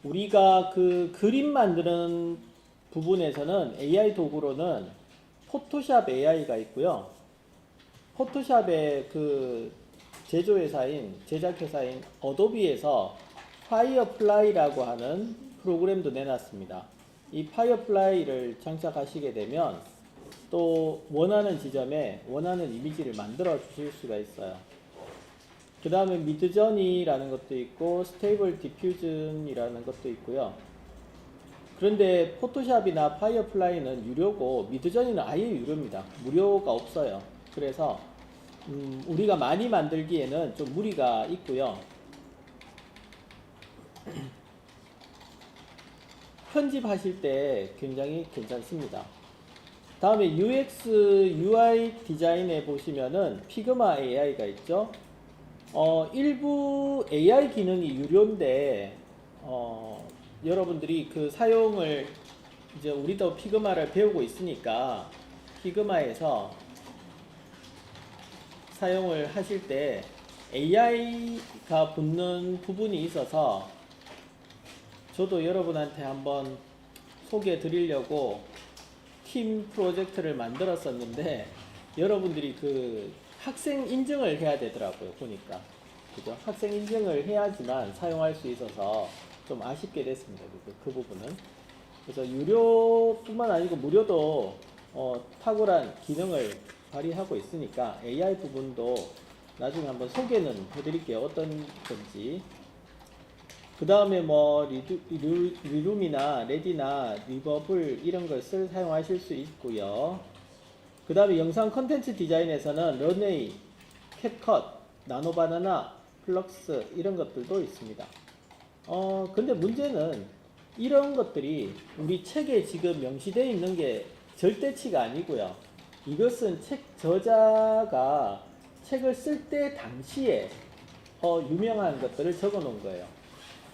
우리가 그 그림 만드는 부분에서는 AI 도구로는 포토샵 AI가 있고요. 포토샵의 그 제작회사인 어도비에서 파이어플라이라고 하는 프로그램도 내놨습니다. 이 파이어플라이를 장착하시게 되면 또 원하는 지점에 원하는 이미지를 만들어 주실 수가 있어요. 그 다음에 미드저니라는 것도 있고 스테이블 디퓨전이라는 것도 있고요. 그런데 포토샵이나 파이어플라이는 유료고 미드저니는 아예 유료입니다. 무료가 없어요. 그래서 우리가 많이 만들기에는 좀 무리가 있고요. 편집하실 때 굉장히 괜찮습니다. 다음에 UX, UI 디자인에 보시면은 피그마 AI가 있죠. 일부 AI 기능이 유료인데 여러분들이 그 사용을 이제 우리도 피그마를 배우고 있으니까 피그마에서 사용을 하실 때 AI가 붙는 부분이 있어서 저도 여러분한테 한번 소개해 드리려고 팀 프로젝트를 만들었었는데 여러분들이 그 학생 인증을 해야 되더라고요. 보니까 그죠? 학생 인증을 해야지만 사용할 수 있어서 좀 아쉽게 됐습니다. 그 부분은. 그래서 유료뿐만 아니고 무료도 탁월한 기능을 발휘하고 있으니까 AI 부분도 나중에 한번 소개는 해드릴게요. 어떤 건지. 그 다음에 뭐 리룸이나 레디나 리버블 이런 것을 사용하실 수 있고요. 그 다음에 영상 컨텐츠 디자인에서는 런웨이, 캡컷, 나노바나나, 플럭스 이런 것들도 있습니다. 근데 문제는 이런 것들이 우리 책에 지금 명시되어 있는 게 절대치가 아니고요. 이것은 책 저자가 책을 쓸 때 당시에 유명한 것들을 적어 놓은 거예요.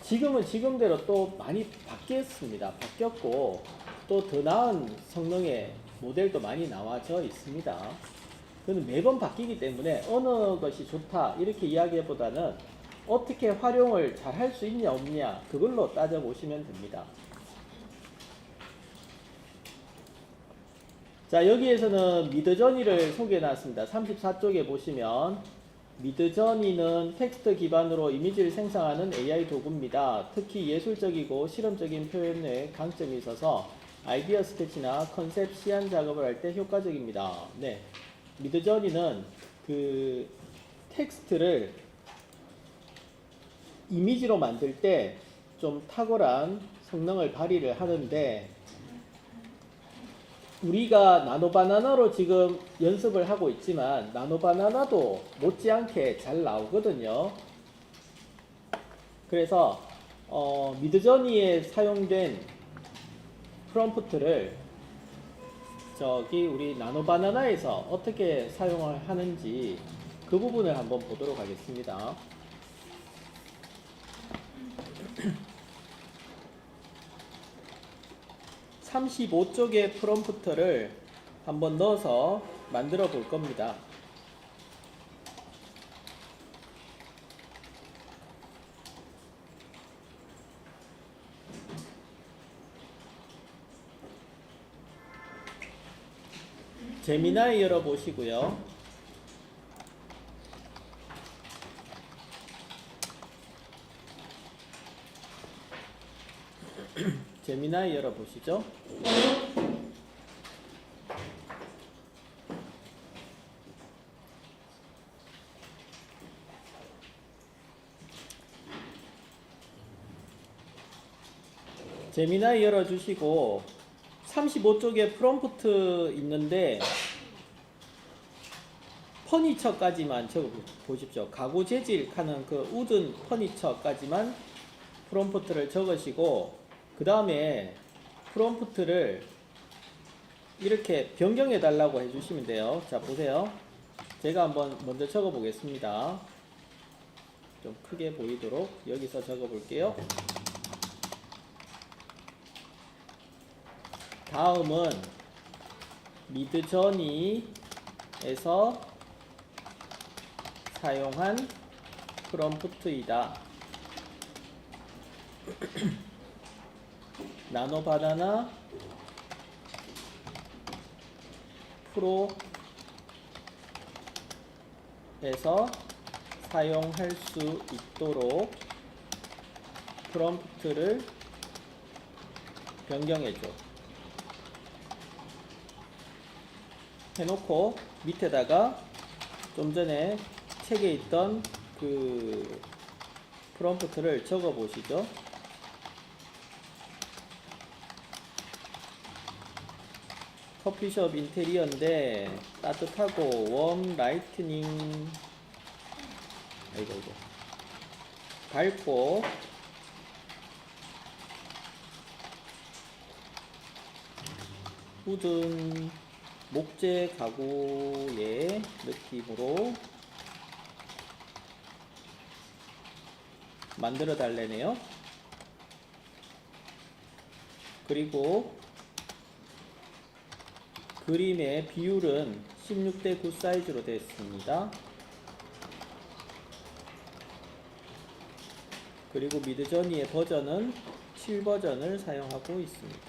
지금은 지금대로 또 많이 바뀌었습니다. 바뀌었고 또 더 나은 성능의 모델도 많이 나와져 있습니다. 그는 매번 바뀌기 때문에 어느 것이 좋다 이렇게 이야기보다는 어떻게 활용을 잘 할 수 있냐 없냐 그걸로 따져보시면 됩니다. 자, 여기에서는 미드저니를 소개해 놨습니다. 34쪽에 보시면 미드저니는 텍스트 기반으로 이미지를 생성하는 AI 도구입니다. 특히 예술적이고 실험적인 표현에 강점이 있어서 아이디어 스케치나 컨셉 시안 작업을 할 때 효과적입니다. 네, 미드저니는 그 텍스트를 이미지로 만들 때 좀 탁월한 성능을 발휘를 하는데 우리가 나노바나나로 지금 연습을 하고 있지만 나노바나나도 못지않게 잘 나오거든요. 그래서 미드저니에 사용된 프롬프트를 저기 우리 나노바나나에서 어떻게 사용을 하는지 그 부분을 한번 보도록 하겠습니다. 35쪽의 프롬프트를 한번 넣어서 만들어 볼 겁니다. 제미나이 열어보시고요. 제미나이 열어보시죠. 제미나이 열어주시고 35쪽에 프롬프트 있는데 퍼니처까지만 적어보십시오. 가구 재질 하는 그 우든 퍼니처까지만 프롬프트를 적으시고 그 다음에 프롬프트를 이렇게 변경해 달라고 해주시면 돼요. 자, 보세요. 제가 한번 먼저 적어 보겠습니다. 좀 크게 보이도록 여기서 적어 볼게요. 다음은 미드저니에서 사용한 프롬프트이다. 나노바나나 프로에서 사용할 수 있도록 프롬프트를 변경해줘. 해놓고 밑에다가 좀 전에 책에 있던 그 프롬프트를 적어 보시죠. 커피숍 인테리어인데 따뜻하고 웜 라이트닝 이거 밝고 우든 목재 가구의 느낌으로 만들어 달래네요. 그리고 그림의 비율은 16:9 사이즈로 되어 있습니다. 그리고 미드저니의 버전은 7버전을 사용하고 있습니다.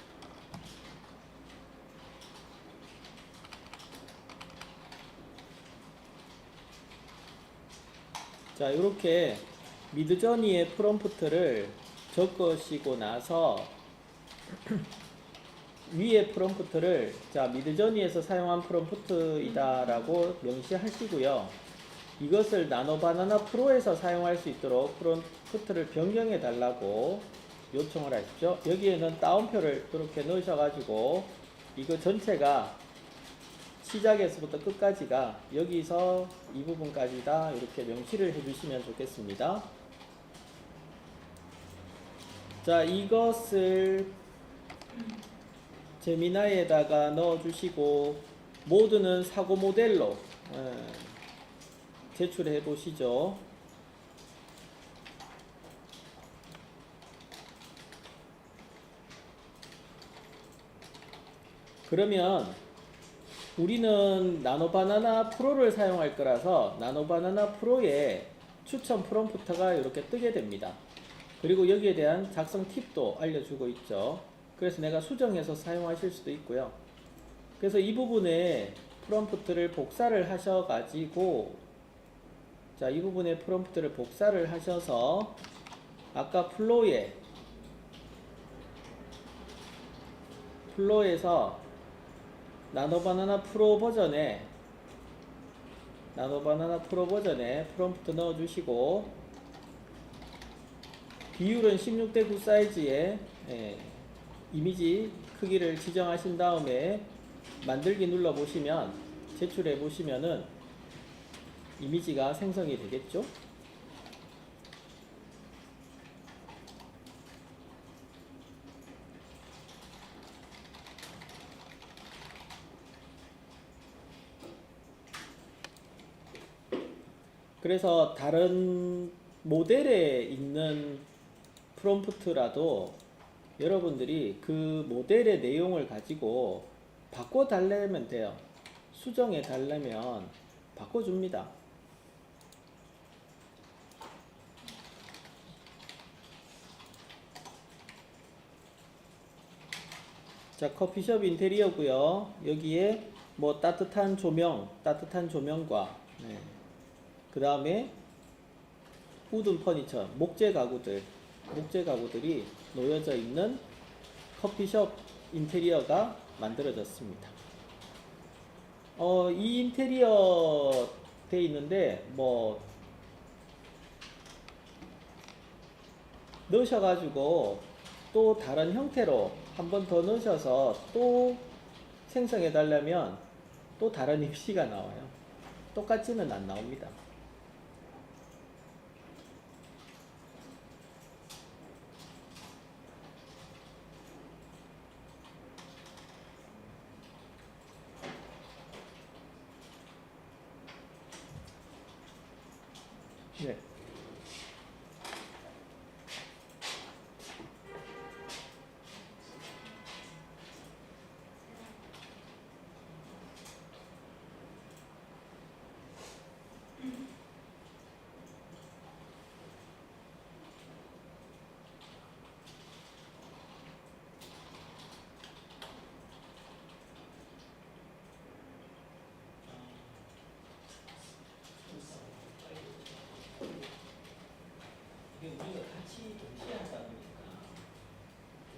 자, 이렇게 미드저니의 프롬프트를 적으시고 나서 위에 프롬프트를 자 미드저니에서 사용한 프롬프트이다 라고 명시하시고요. 이것을 나노바나나 프로에서 사용할 수 있도록 프롬프트를 변경해 달라고 요청을 하십시오. 여기에는 따옴표를 이렇게 넣으셔가지고 이거 전체가 시작에서부터 끝까지가 여기서 이 부분까지다 이렇게 명시를 해주시면 좋겠습니다. 자, 이것을 제미나이에다가 넣어주시고 모드는 사고 모델로 제출해 보시죠. 그러면 우리는 나노바나나 프로를 사용할 거라서 나노바나나 프로에 추천 프롬프트가 이렇게 뜨게 됩니다. 그리고 여기에 대한 작성 팁도 알려주고 있죠. 그래서 내가 수정해서 사용하실 수도 있고요. 그래서 이 부분에 프롬프트를 복사를 하셔가지고 자, 이 부분에 프롬프트를 복사를 하셔서 아까 플로에서 나노바나나 프로 버전에 프롬프트 넣어주시고 비율은 16:9 사이즈에 이미지 크기를 지정하신 다음에 만들기 눌러 보시면 제출해 보시면은 이미지가 생성이 되겠죠. 그래서 다른 모델에 있는 프롬프트라도 여러분들이 그 모델의 내용을 가지고 바꿔 달래면 돼요. 수정해 달래면 바꿔줍니다. 자, 커피숍 인테리어고요. 여기에 뭐 따뜻한 조명과 그 다음에 우든 퍼니처, 목재 가구들이 놓여져 있는 커피숍 인테리어가 만들어졌습니다. 이 인테리어 돼 있는데 뭐 넣으셔가지고 또 다른 형태로 한 번 더 넣으셔서 또 생성해 달라면 또 다른 이미지가 나와요. 똑같지는 안 나옵니다. 네. 같이 동시에 하다 보니까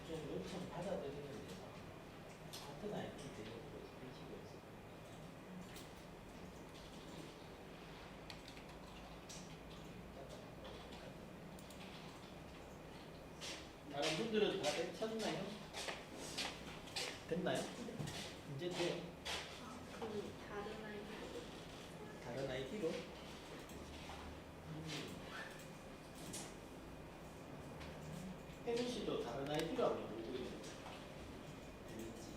좀 요청 받아들이는 데서 같은 IT 대역으로 해지고 있어요. 다른 분들은 다 괜찮나요? 됐나요? 이제 돼요. 그 다른 아이들 다른 IT로? 혜민 씨도 다른 IT로 한번 보고 있는 거 재밌지?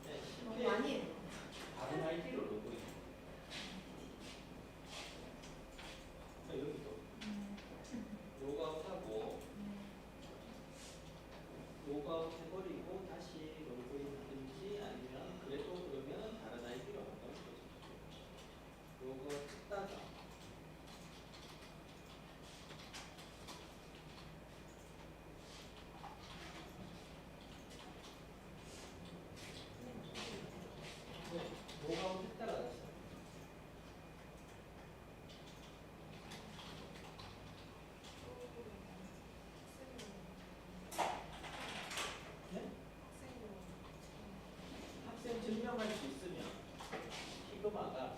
네, 너무 실제 많이 해요. 다른 IT로 보고 있는 거. 여기도 로그아웃하고 로그아웃 해버리고 다시 로그인 하든지 아니면 그래도 그러면 다른 아이디로 한번 해보죠. 로그아웃 했다가 네, 로그아웃 했다가 다시 네? 학생 증명할 수 있으면 피그마가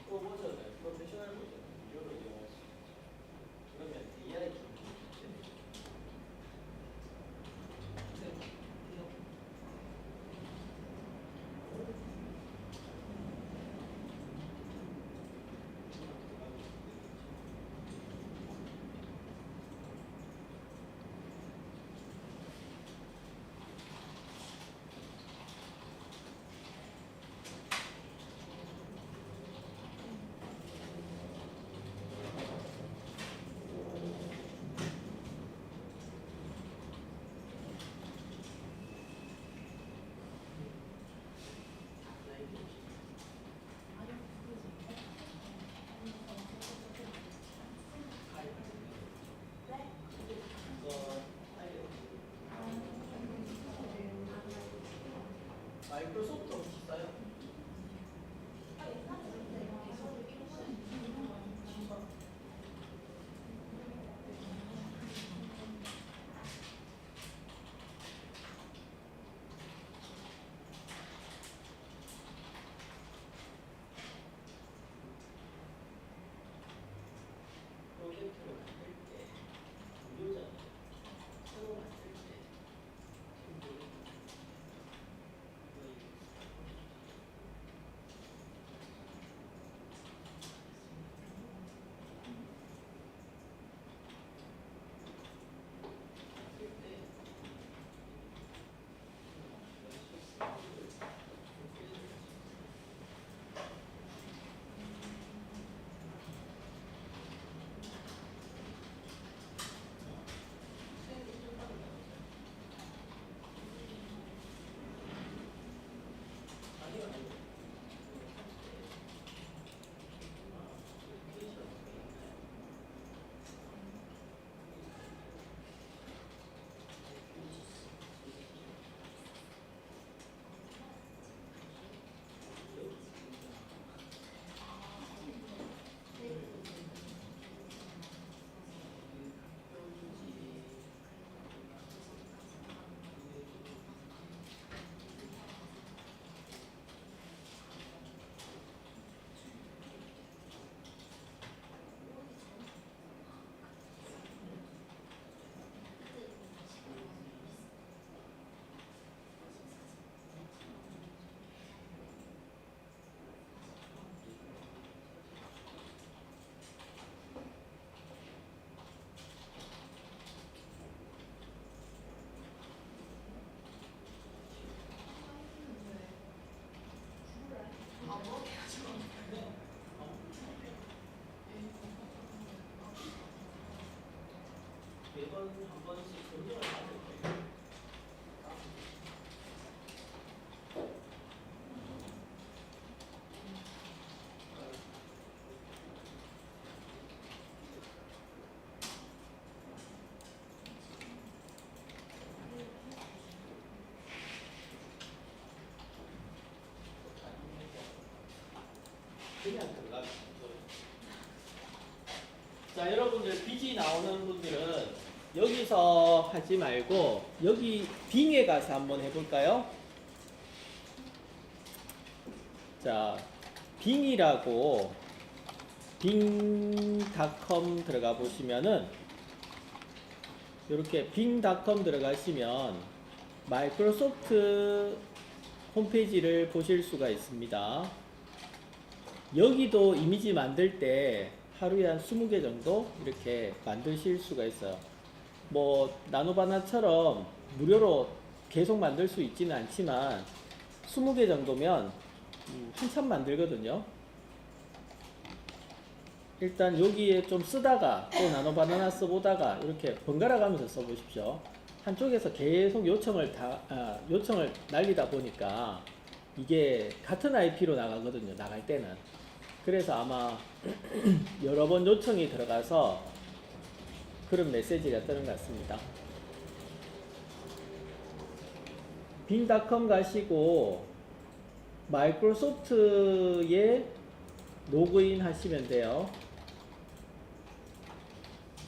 프로 버전을 프로페셔널 버전을 무료로 이용할 수 있죠. 그러면 AI 기능이 됩니다. 마이크로소프트 혹시 써요? 프로젝트를 만들 때 무료잖아요. 새로 만들 때 팀들이 거의 만들 때 아니요, 아니요. 매번 한 번씩 검증을 받을 거예요. 그냥 들어가면 자, 여러분들 빚이 나오는 분들은 여기서 하지 말고 여기 빙에 가서 한번 해볼까요? 자, 빙이라고 빙닷컴 들어가 보시면은 이렇게 빙닷컴 들어가시면 마이크로소프트 홈페이지를 보실 수가 있습니다. 여기도 이미지 만들 때 하루에 한 20개 정도 이렇게 만드실 수가 있어요. 뭐 나노바나처럼 무료로 계속 만들 수 있지는 않지만 20개 정도면 한참 만들거든요. 일단 여기에 좀 쓰다가 또 나노바나나 써보다가 이렇게 번갈아 가면서 써보십시오. 한쪽에서 계속 요청을 날리다 보니까 이게 같은 IP로 나가거든요. 나갈 때는. 그래서 아마 여러 번 요청이 들어가서 그런 메시지가 뜨는 것 같습니다. 빙닷컴 가시고 마이크로소프트에 로그인 하시면 돼요.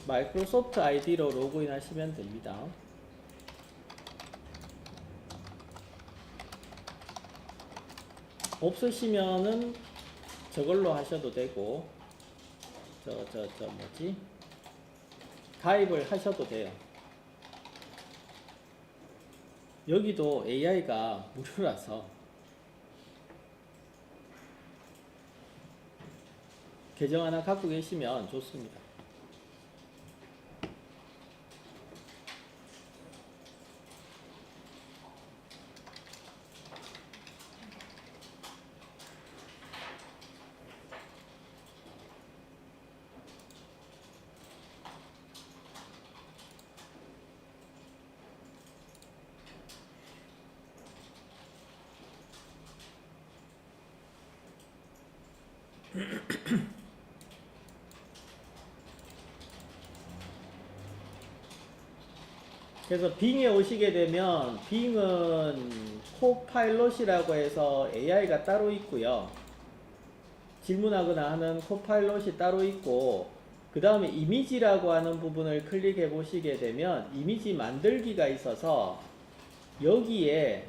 마이크로소프트 아이디로 로그인 하시면 됩니다. 없으시면은 저걸로 하셔도 되고 뭐지? 가입을 하셔도 돼요. 여기도 AI가 무료라서 계정 하나 갖고 계시면 좋습니다. 그래서 빙에 오시게 되면 빙은 코파일럿이라고 해서 AI가 따로 있고요. 질문하거나 하는 코파일럿이 따로 있고 그 다음에 이미지라고 하는 부분을 클릭해 보시게 되면 이미지 만들기가 있어서 여기에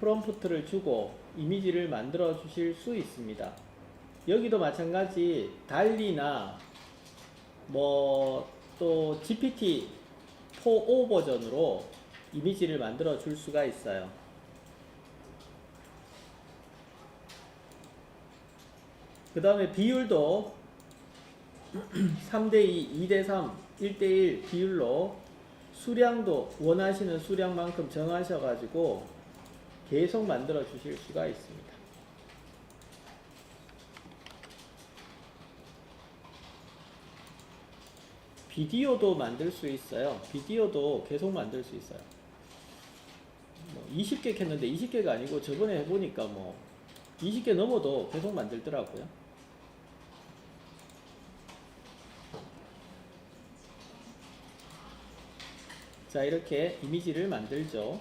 프롬프트를 주고 이미지를 만들어 주실 수 있습니다. 여기도 마찬가지 달리나 뭐 또 GPT-4o 버전으로 이미지를 만들어 줄 수가 있어요. 그 다음에 비율도 3대2, 2대3, 1대1 비율로 수량도 원하시는 수량만큼 정하셔가지고 계속 만들어 주실 수가 있습니다. 비디오도 만들 수 있어요. 비디오도 계속 만들 수 있어요. 뭐 20개 켰는데 20개가 아니고 저번에 해보니까 뭐 20개 넘어도 계속 만들더라고요. 자, 이렇게 이미지를 만들죠.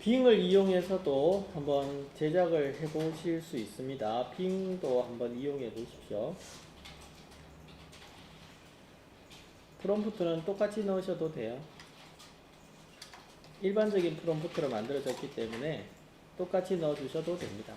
빙을 이용해서도 한번 제작을 해 보실 수 있습니다. 빙도 한번 이용해 보십시오. 프롬프트는 똑같이 넣으셔도 돼요. 일반적인 프롬프트로 만들어졌기 때문에 똑같이 넣어 주셔도 됩니다.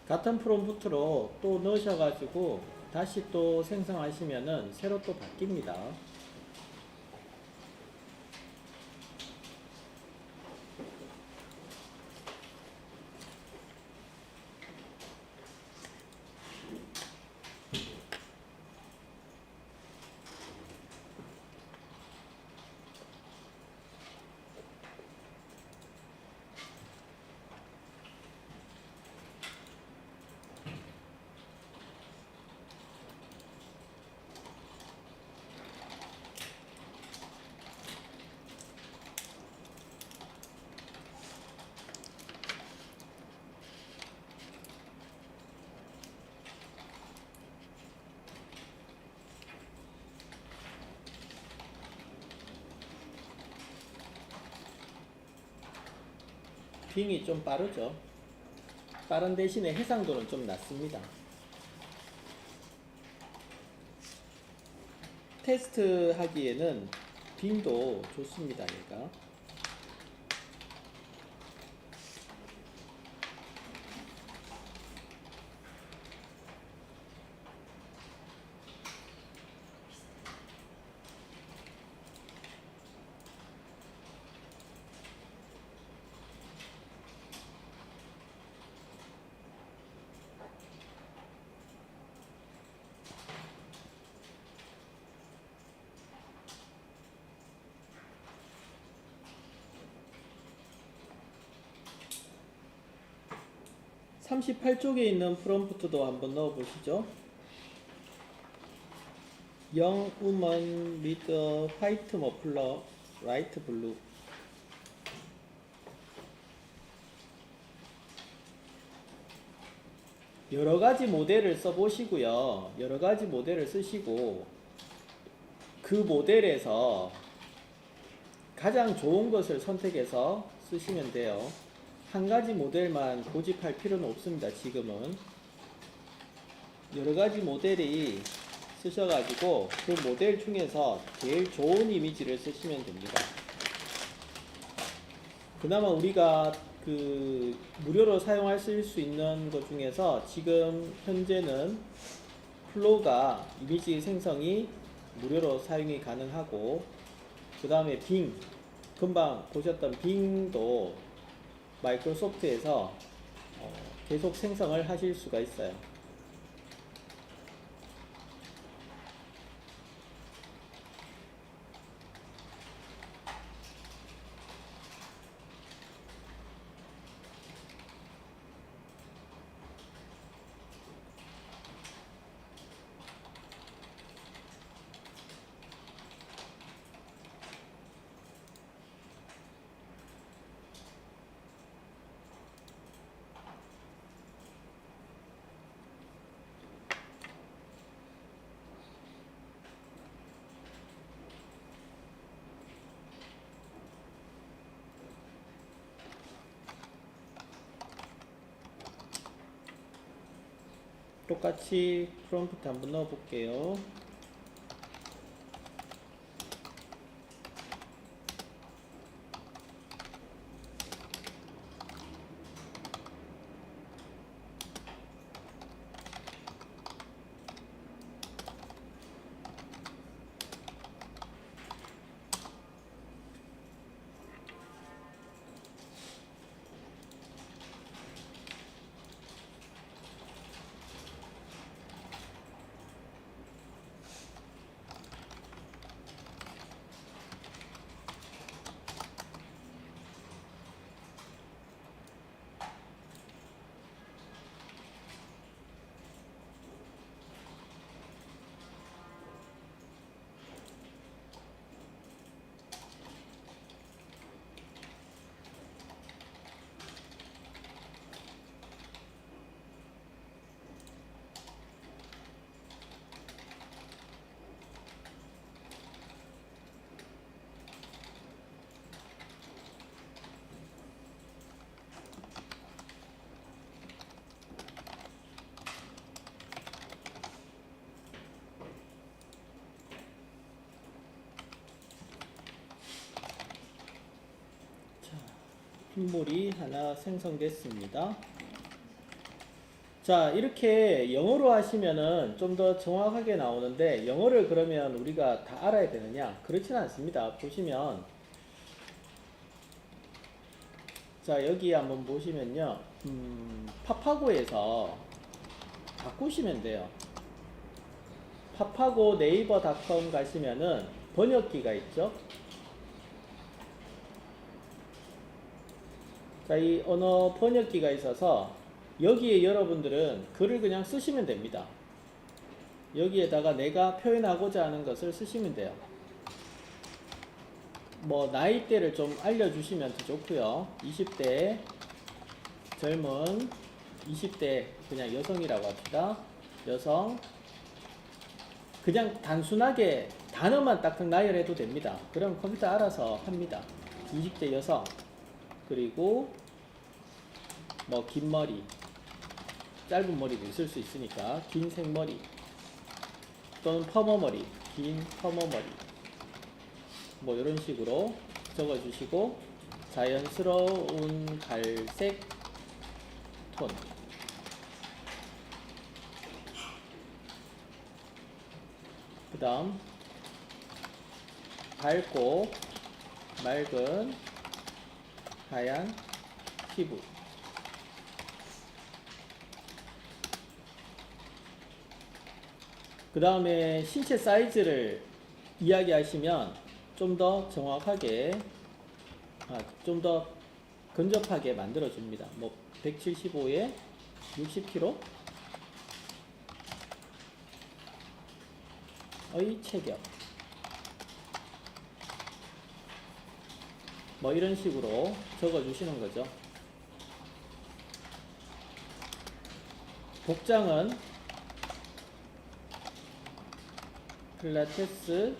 같은 프롬프트로 또 넣으셔가지고 다시 또 생성하시면은 새로 또 바뀝니다. 빙이 좀 빠르죠. 빠른 대신에 해상도는 좀 낮습니다. 테스트 하기에는 빙도 좋습니다. 그러니까. (38쪽에) 있는 프롬프트도 한번 넣어 보시죠. Young woman with a white muffler, light blue. 여러 가지 모델을 써 보시고요. 여러 가지 모델을 쓰시고 그 모델에서 가장 좋은 것을 선택해서 쓰시면 돼요. 한 가지 모델만 고집할 필요는 없습니다. 지금은 여러 가지 모델이 쓰셔가지고 그 모델 중에서 제일 좋은 이미지를 쓰시면 됩니다. 그나마 우리가 그 무료로 사용하실 수 있는 것 중에서 지금 현재는 플로우가 이미지 생성이 무료로 사용이 가능하고, 그 다음에 빙, 금방 보셨던 빙도 마이크로소프트에서 계속 생성을 하실 수가 있어요. 똑같이 프롬프트 한번 넣어 볼게요. 인물이 하나 생성됐습니다. 자, 이렇게 영어로 하시면은 좀 더 정확하게 나오는데, 영어를 그러면 우리가 다 알아야 되느냐? 그렇지는 않습니다. 보시면, 자, 여기 한번 보시면요. 파파고에서 바꾸시면 돼요. 파파고 네이버닷컴 가시면은 번역기가 있죠. 자, 이 언어 번역기가 있어서 여기에 여러분들은 글을 그냥 쓰시면 됩니다. 여기에다가 내가 표현하고자 하는 것을 쓰시면 돼요. 뭐 나이대를 좀 알려주시면 더 좋고요. 20대 젊은 20대 그냥 여성이라고 합시다. 여성 그냥 단순하게 단어만 딱딱 나열해도 됩니다. 그럼 컴퓨터 알아서 합니다. 20대 여성 그리고 뭐 긴 머리 짧은 머리도 있을 수 있으니까 긴 생머리 또는 퍼머머리 긴 퍼머머리 뭐 이런 식으로 적어주시고 자연스러운 갈색 톤 그 다음 밝고 맑은 하얀 피부 그 다음에 신체 사이즈를 이야기하시면 좀 더 정확하게 좀 더 근접하게 만들어 줍니다. 뭐 175에 60kg 의 체격 뭐 이런 식으로 적어 주시는 거죠. 복장은 필라테스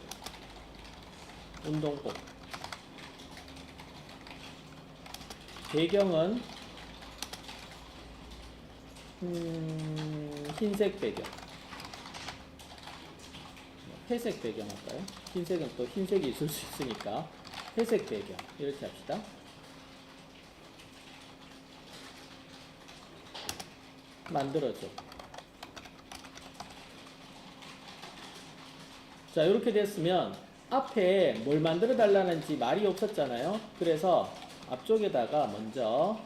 운동복 배경은 흰색 배경 회색 배경 할까요? 흰색은 또 흰색이 있을 수 있으니까 회색 배경 이렇게 합시다. 만들어줘. 자, 이렇게 됐으면 앞에 뭘 만들어 달라는지 말이 없었잖아요. 그래서 앞쪽에다가 먼저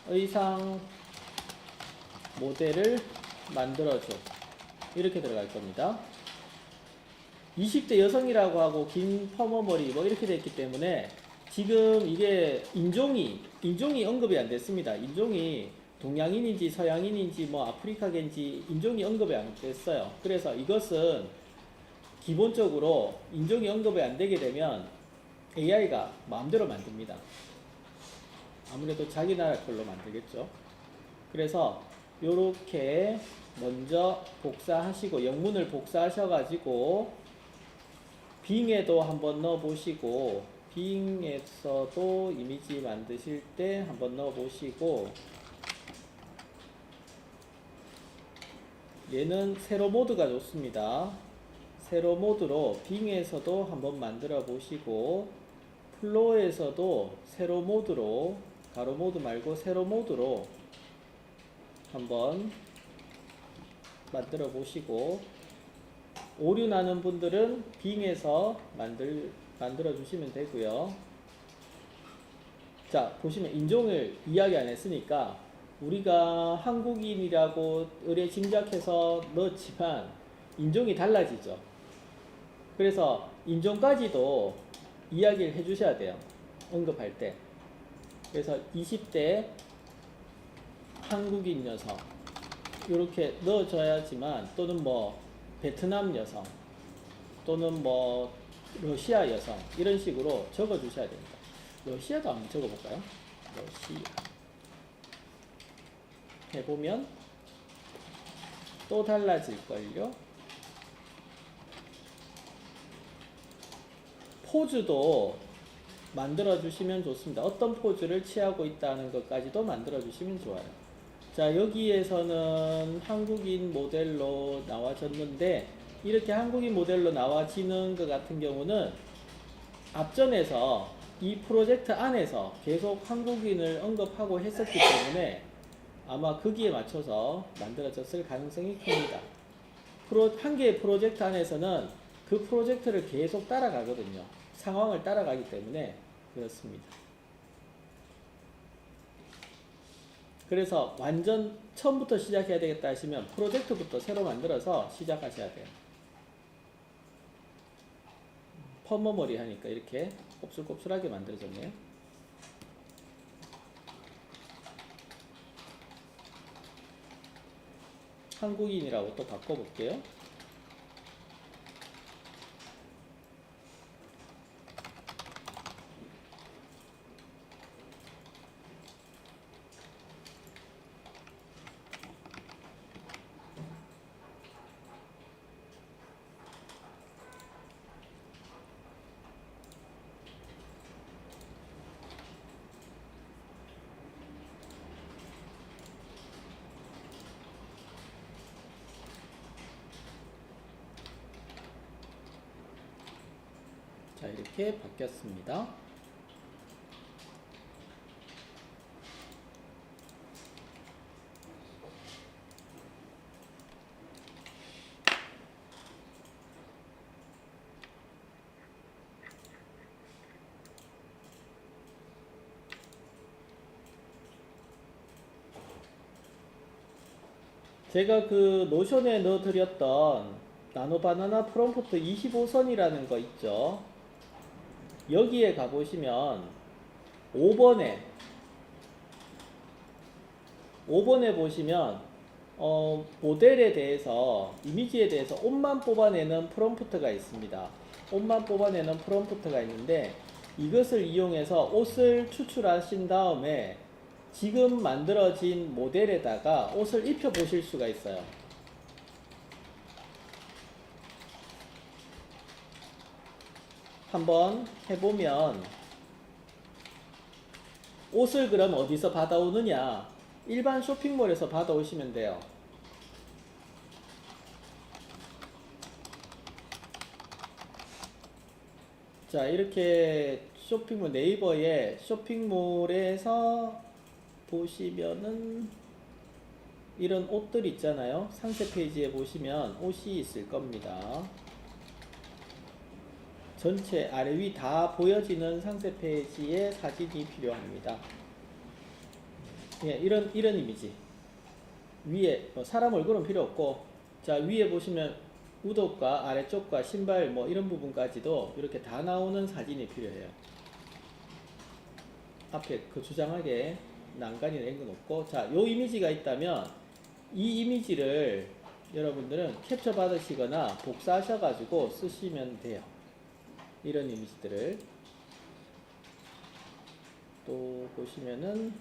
의상 모델을 만들어줘. 이렇게 들어갈 겁니다. 20대 여성이라고 하고 긴 퍼머머리 뭐 이렇게 됐기 때문에 지금 이게 인종이 언급이 안 됐습니다. 인종이 동양인인지 서양인인지 뭐 아프리카계인지 인종이 언급이 안 됐어요. 그래서 이것은 기본적으로 인종이 언급이 안 되게 되면 AI가 마음대로 만듭니다. 아무래도 자기 나라 걸로 만들겠죠. 그래서 요렇게 먼저 복사하시고 영문을 복사하셔가지고 빙에도 한번 넣어보시고 빙에서도 이미지 만드실 때 한번 넣어보시고 얘는 세로 모드가 좋습니다. 세로 모드로 빙에서도 한번 만들어 보시고 플로어에서도 세로 모드로 가로 모드 말고 세로 모드로 한번 만들어 보시고 오류 나는 분들은 빙에서 만들어 주시면 되고요. 자, 보시면 인종을 이야기 안 했으니까 우리가 한국인이라고 의뢰 짐작해서 넣었지만 인종이 달라지죠. 그래서 인종까지도 이야기를 해 주셔야 돼요. 언급할 때. 그래서 20대 한국인 여성 이렇게 넣어줘야지만 또는 뭐 베트남 여성 또는 뭐 러시아 여성 이런 식으로 적어 주셔야 됩니다. 러시아도 한번 적어 볼까요? 러시아 해보면 또 달라질걸요. 포즈도 만들어 주시면 좋습니다. 어떤 포즈를 취하고 있다는 것까지도 만들어 주시면 좋아요. 자, 여기에서는 한국인 모델로 나와졌는데 이렇게 한국인 모델로 나와지는 것 같은 경우는 앞전에서 이 프로젝트 안에서 계속 한국인을 언급하고 했었기 때문에 아마 거기에 맞춰서 만들어졌을 가능성이 큽니다. 한 개의 프로젝트 안에서는 그 프로젝트를 계속 따라가거든요. 상황을 따라가기 때문에 그렇습니다. 그래서 완전 처음부터 시작해야 되겠다 하시면 프로젝트부터 새로 만들어서 시작하셔야 돼요. 펌머머리 하니까 이렇게 곱슬곱슬하게 만들어졌네요. 한국인이라고 또 바꿔볼게요. 자, 이렇게 바뀌었습니다. 제가 그 노션에 넣어드렸던 나노바나나 프롬프트 25선이라는 거 있죠. 여기에 가보시면 5번에 보시면 모델에 대해서 이미지에 대해서 옷만 뽑아내는 프롬프트가 있습니다. 옷만 뽑아내는 프롬프트가 있는데 이것을 이용해서 옷을 추출하신 다음에 지금 만들어진 모델에다가 옷을 입혀 보실 수가 있어요. 한번 해보면 옷을 그럼 어디서 받아오느냐? 일반 쇼핑몰에서 받아오시면 돼요. 자, 이렇게 쇼핑몰 네이버에 쇼핑몰에서 보시면은 이런 옷들 있잖아요. 상세 페이지에 보시면 옷이 있을 겁니다. 전체 아래 위 다 보여지는 상세 페이지에 사진이 필요합니다. 예, 이런 이미지. 위에 사람 얼굴은 필요 없고, 자, 위에 보시면 우도과 아래쪽과 신발 뭐 이런 부분까지도 이렇게 다 나오는 사진이 필요해요. 앞에 거추장하게 난간이 낸 건 없고, 자, 요 이미지가 있다면 이 이미지를 여러분들은 캡처 받으시거나 복사하셔가지고 쓰시면 돼요. 이런 이미지들을 또 보시면은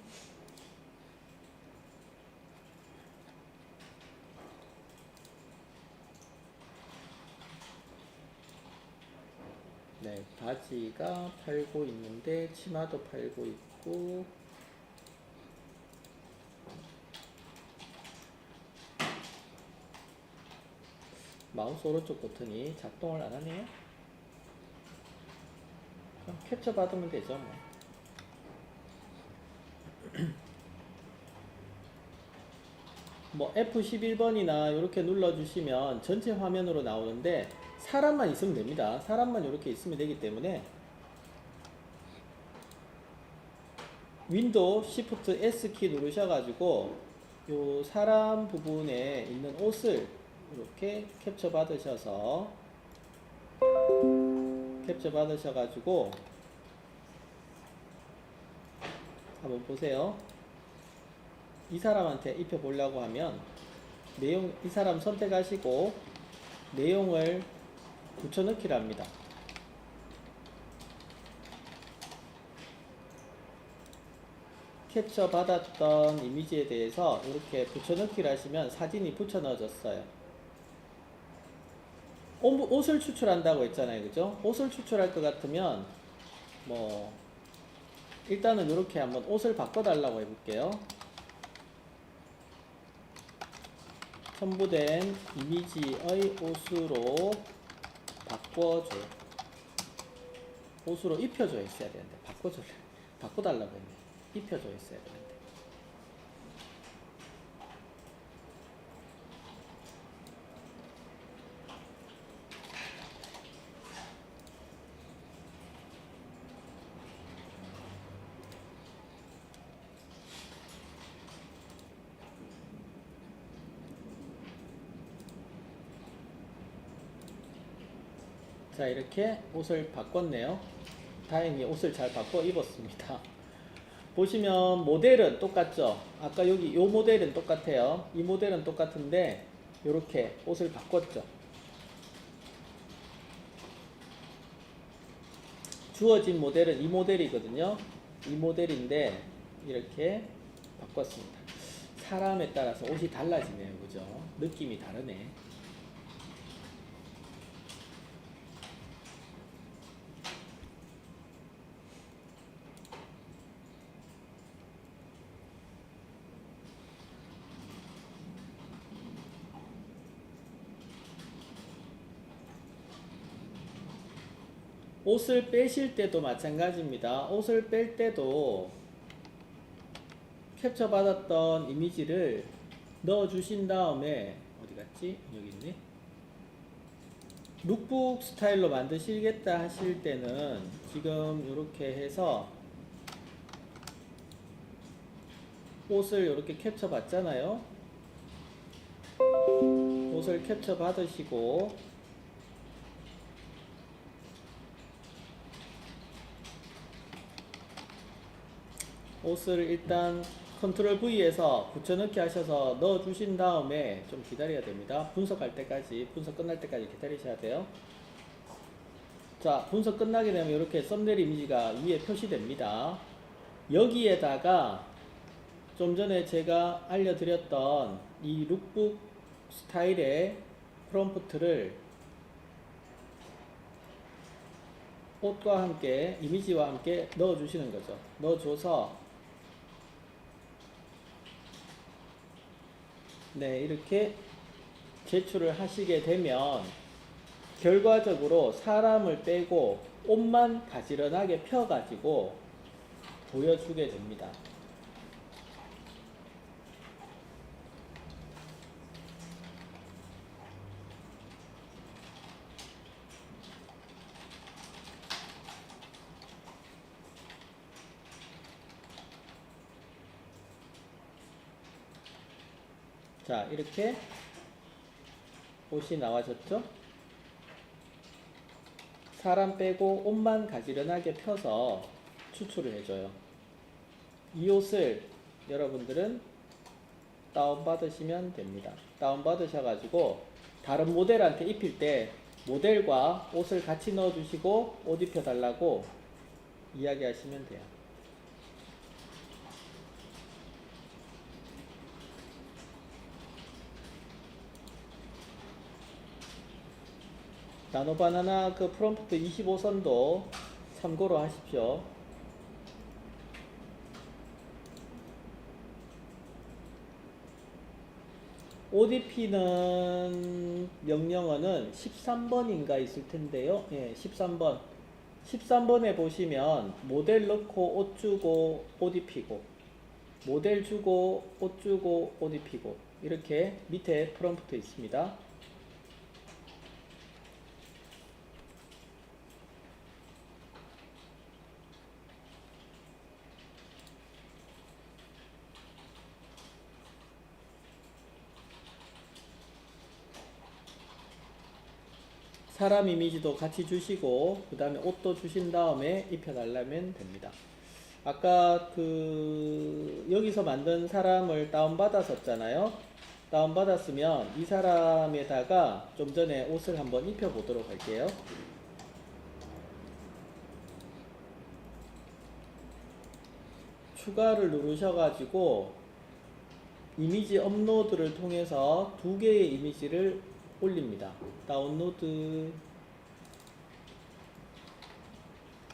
네, 바지가 팔고 있는데 치마도 팔고 있고 마우스 오른쪽 버튼이 작동을 안 하네요. 그럼 캡처 받으면 되죠 뭐. 뭐 F11번이나 이렇게 눌러주시면 전체 화면으로 나오는데 사람만 있으면 됩니다. 사람만 이렇게 있으면 되기 때문에 윈도우 Shift S 키 누르셔가지고 요 사람 부분에 있는 옷을 이렇게 캡처 받으셔서 한번 보세요. 이 사람한테 입혀 보려고 하면 내용, 이 사람 선택하시고 내용을 붙여넣기를 합니다. 캡처 받았던 이미지에 대해서 이렇게 붙여넣기를 하시면 사진이 붙여 넣어졌어요. 옷을 추출한다고 했잖아요. 그죠? 옷을 추출할 것 같으면 뭐 일단은 이렇게 한번 옷을 바꿔달라고 해볼게요. 첨부된 이미지의 옷으로 바꿔줘. 옷으로 입혀져 있어야 되는데 바꿔달라고 했네. 입혀져 있어야 되는데. 자, 이렇게 옷을 바꿨네요. 다행히 옷을 잘 바꿔 입었습니다. 보시면 모델은 똑같죠. 아까 여기 요 모델은 똑같아요. 이 모델은 똑같은데 이렇게 옷을 바꿨죠. 주어진 모델은 이 모델이거든요. 이 모델인데 이렇게 바꿨습니다. 사람에 따라서 옷이 달라지네요. 그죠? 느낌이 다르네. 옷을 빼실 때도 마찬가지입니다. 옷을 뺄 때도 캡처 받았던 이미지를 넣어 주신 다음에 어디 갔지? 여기 있네. 룩북 스타일로 만드시겠다 하실 때는 지금 이렇게 해서 옷을 이렇게 캡처 받잖아요. 옷을 캡처 받으시고 옷을 일단 컨트롤 V에서 붙여넣기 하셔서 넣어 주신 다음에 좀 기다려야 됩니다. 분석할 때까지, 분석 끝날 때까지 기다리셔야 돼요. 자, 분석 끝나게 되면 이렇게 썸네일 이미지가 위에 표시됩니다. 여기에다가 좀 전에 제가 알려드렸던 이 룩북 스타일의 프롬프트를 옷과 함께, 이미지와 함께 넣어 주시는 거죠. 넣어 줘서 네, 이렇게 제출을 하시게 되면 결과적으로 사람을 빼고 옷만 가지런하게 펴가지고 보여주게 됩니다. 자, 이렇게 옷이 나와졌죠? 사람 빼고 옷만 가지런하게 펴서 추출을 해줘요. 이 옷을 여러분들은 다운받으시면 됩니다. 다운받으셔가지고 다른 모델한테 입힐 때 모델과 옷을 같이 넣어주시고 옷 입혀달라고 이야기하시면 돼요. 나노바나나 그 프롬프트 25선도 참고로 하십시오. ODP는 명령어는 13번인가 있을 텐데요. 예, 13번. 13번에 보시면 모델 넣고 옷 주고 옷 입히고, 모델 주고 옷 주고 옷 입히고, 이렇게 밑에 프롬프트 있습니다. 사람 이미지도 같이 주시고 그 다음에 옷도 주신 다음에 입혀달라면 됩니다. 아까 그 여기서 만든 사람을 다운받았었잖아요. 다운받았으면 이 사람에다가 좀 전에 옷을 한번 입혀보도록 할게요. 추가를 누르셔가지고 이미지 업로드를 통해서 두 개의 이미지를 올립니다. 다운로드.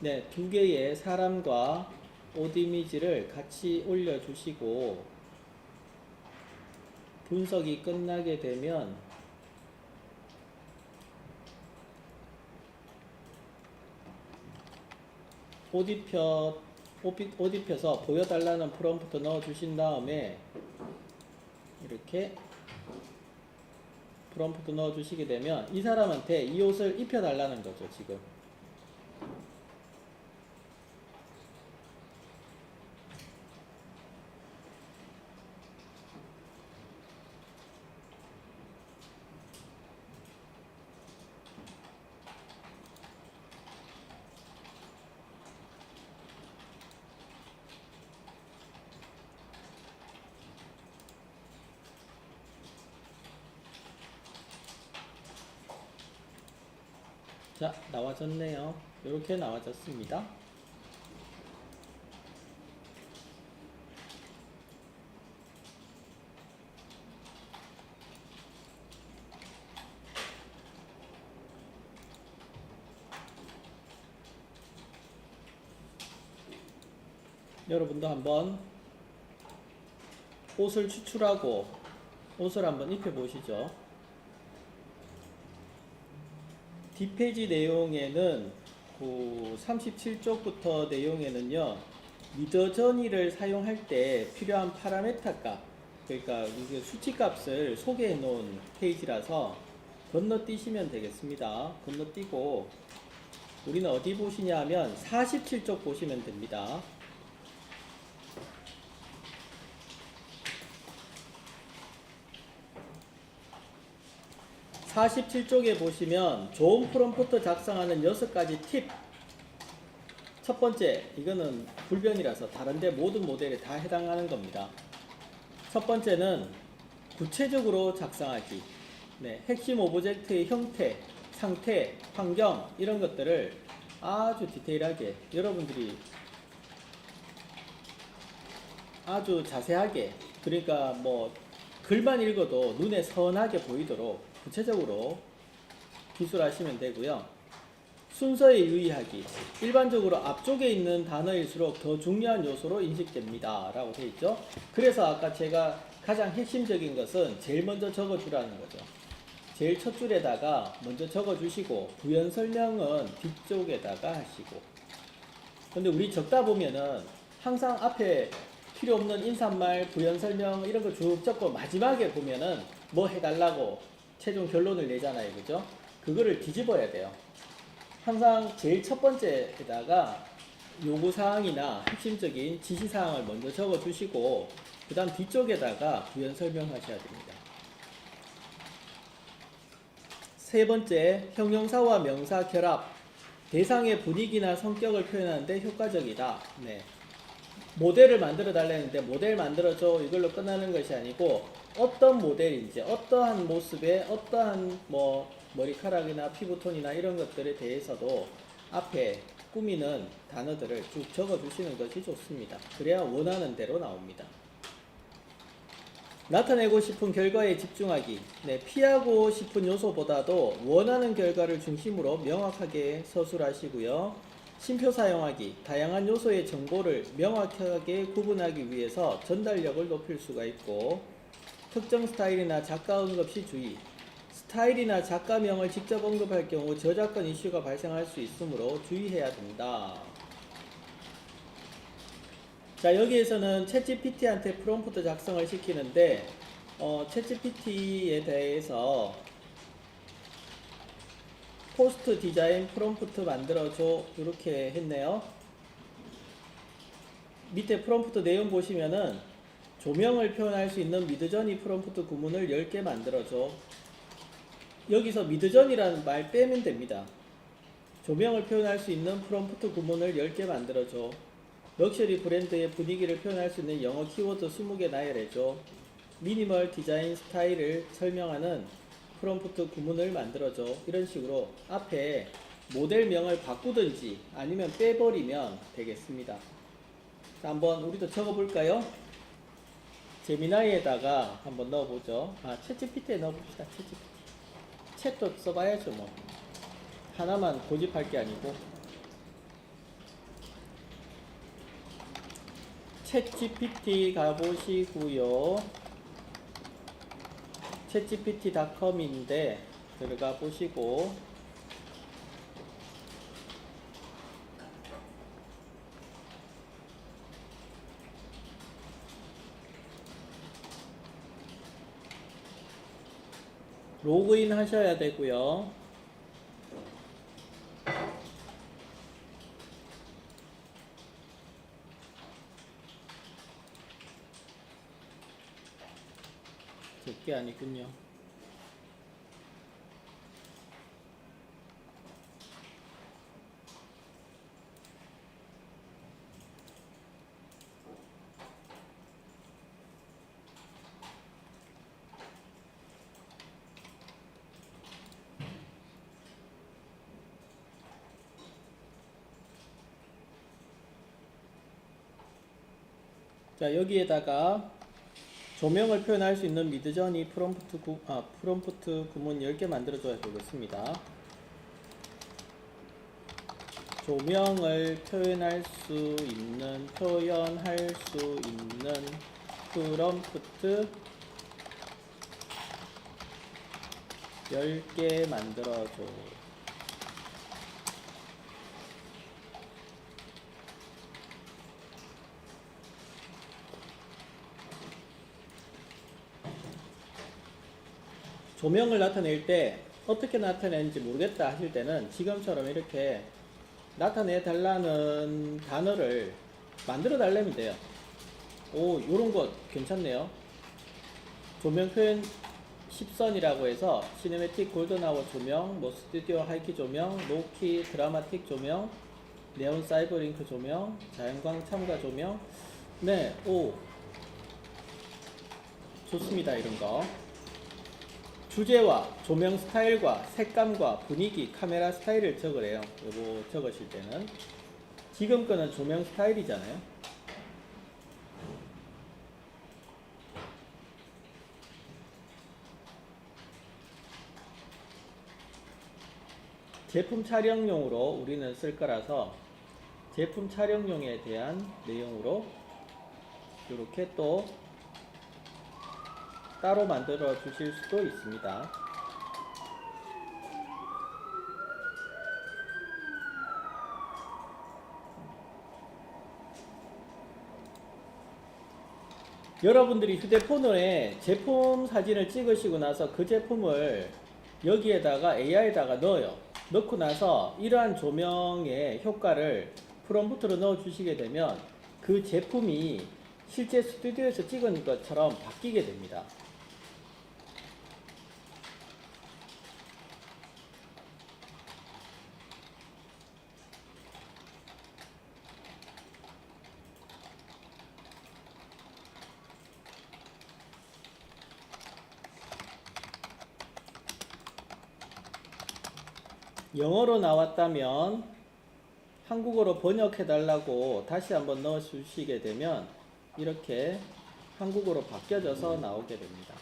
네, 두 개의 사람과 옷 이미지를 같이 올려주시고 분석이 끝나게 되면 옷 입혀서 보여달라는 프롬프트 넣어주신 다음에 이렇게 프롬프트 넣어주시게 되면 이 사람한테 이 옷을 입혀달라는 거죠, 지금. 자, 나와졌네요. 이렇게 나와졌습니다. 여러분도 한번 옷을 추출하고 옷을 한번 입혀보시죠. 뒷페이지 내용에는 그 37쪽부터 내용에는요, 미더저니를 사용할 때 필요한 파라메타 값, 그러니까 이게 수치값을 소개해 놓은 페이지라서 건너뛰시면 되겠습니다. 건너뛰고 우리는 어디 보시냐 하면 47쪽 보시면 됩니다. 47쪽에 보시면 좋은 프롬프트 작성하는 6가지 팁. 첫 번째, 이거는 불변이라서 다른데 모든 모델에 다 해당하는 겁니다. 첫 번째는 구체적으로 작성하기. 네, 핵심 오브젝트의 형태, 상태, 환경 이런 것들을 아주 디테일하게 여러분들이 아주 자세하게, 그러니까 뭐 글만 읽어도 눈에 선하게 보이도록 구체적으로 기술하시면 되고요. 순서에 유의하기. 일반적으로 앞쪽에 있는 단어일수록 더 중요한 요소로 인식됩니다. 라고 되어 있죠. 그래서 아까 제가 가장 핵심적인 것은 제일 먼저 적어주라는 거죠. 제일 첫 줄에다가 먼저 적어주시고 부연 설명은 뒤쪽에다가 하시고. 근데 우리 적다 보면은 항상 앞에 필요 없는 인사말, 부연 설명 이런 거 쭉 적고 마지막에 보면은 뭐 해달라고 최종 결론을 내잖아요. 그죠? 그거를 뒤집어야 돼요. 항상 제일 첫 번째에다가 요구사항이나 핵심적인 지시사항을 먼저 적어주시고 그 다음 뒤쪽에다가 부연 설명하셔야 됩니다. 세 번째, 형용사와 명사 결합. 대상의 분위기나 성격을 표현하는데 효과적이다. 네. 모델을 만들어 달라는데 모델 만들어줘 이걸로 끝나는 것이 아니고 어떤 모델인지 어떠한 모습의 어떠한 뭐 머리카락이나 피부톤이나 이런 것들에 대해서도 앞에 꾸미는 단어들을 쭉 적어 주시는 것이 좋습니다. 그래야 원하는 대로 나옵니다. 나타내고 싶은 결과에 집중하기. 네, 피하고 싶은 요소보다도 원하는 결과를 중심으로 명확하게 서술하시고요. 심표 사용하기. 다양한 요소의 정보를 명확하게 구분하기 위해서 전달력을 높일 수가 있고, 특정 스타일이나 작가 언급 시 주의. 스타일이나 작가명을 직접 언급할 경우 저작권 이슈가 발생할 수 있으므로 주의해야 된다. 자, 여기에서는 챗GPT한테 프롬프트 작성을 시키는데 챗GPT에 대해서 포스트 디자인 프롬프트 만들어줘 이렇게 했네요. 밑에 프롬프트 내용 보시면은 조명을 표현할 수 있는 미드저니 프롬프트 구문을 10개 만들어줘. 여기서 미드저니라는 말 빼면 됩니다. 조명을 표현할 수 있는 프롬프트 구문을 10개 만들어줘. 럭셔리 브랜드의 분위기를 표현할 수 있는 영어 키워드 20개 나열해줘. 미니멀 디자인 스타일을 설명하는 프롬프트 구문을 만들어줘. 이런 식으로 앞에 모델명을 바꾸든지 아니면 빼버리면 되겠습니다. 자, 한번 우리도 적어볼까요? 제미나이에다가 한번 넣어보죠. 챗GPT에 넣어봅시다. 챗도 써봐야죠 뭐. 하나만 고집할 게 아니고. 챗GPT 가보시고요. 챗GPT.com인데 들어가 보시고 로그인 하셔야 되고요. 제게 아니군요. 자, 여기에다가 조명을 표현할 수 있는 미드저니 프롬프트 구문 10개 만들어줘야 되겠습니다. 조명을 표현할 수 있는 프롬프트 10개 만들어줘. 조명을 나타낼 때 어떻게 나타내는지 모르겠다 하실 때는 지금처럼 이렇게 나타내 달라는 단어를 만들어 달라면 돼요. 오, 요런 거 괜찮네요. 조명 표현 10선이라고 해서 시네매틱 골든아워 조명, 뭐 스튜디오 하이키 조명, 로키 드라마틱 조명, 네온 사이버링크 조명, 자연광 첨가 조명. 네, 오, 좋습니다. 이런 거. 주제와 조명 스타일과 색감과 분위기, 카메라 스타일을 적으래요. 요거 적으실 때는. 지금 거는 조명 스타일이잖아요. 제품 촬영용으로 우리는 쓸 거라서 제품 촬영용에 대한 내용으로 이렇게 또 따로 만들어 주실 수도 있습니다. 여러분들이 휴대폰에 제품 사진을 찍으시고 나서 그 제품을 여기에다가 AI에다가 넣어요. 넣고 나서 이러한 조명의 효과를 프롬프트로 넣어 주시게 되면 그 제품이 실제 스튜디오에서 찍은 것처럼 바뀌게 됩니다. 영어로 나왔다면 한국어로 번역해 달라고 다시 한번 넣어 주시게 되면 이렇게 한국어로 바뀌어져서 나오게 됩니다.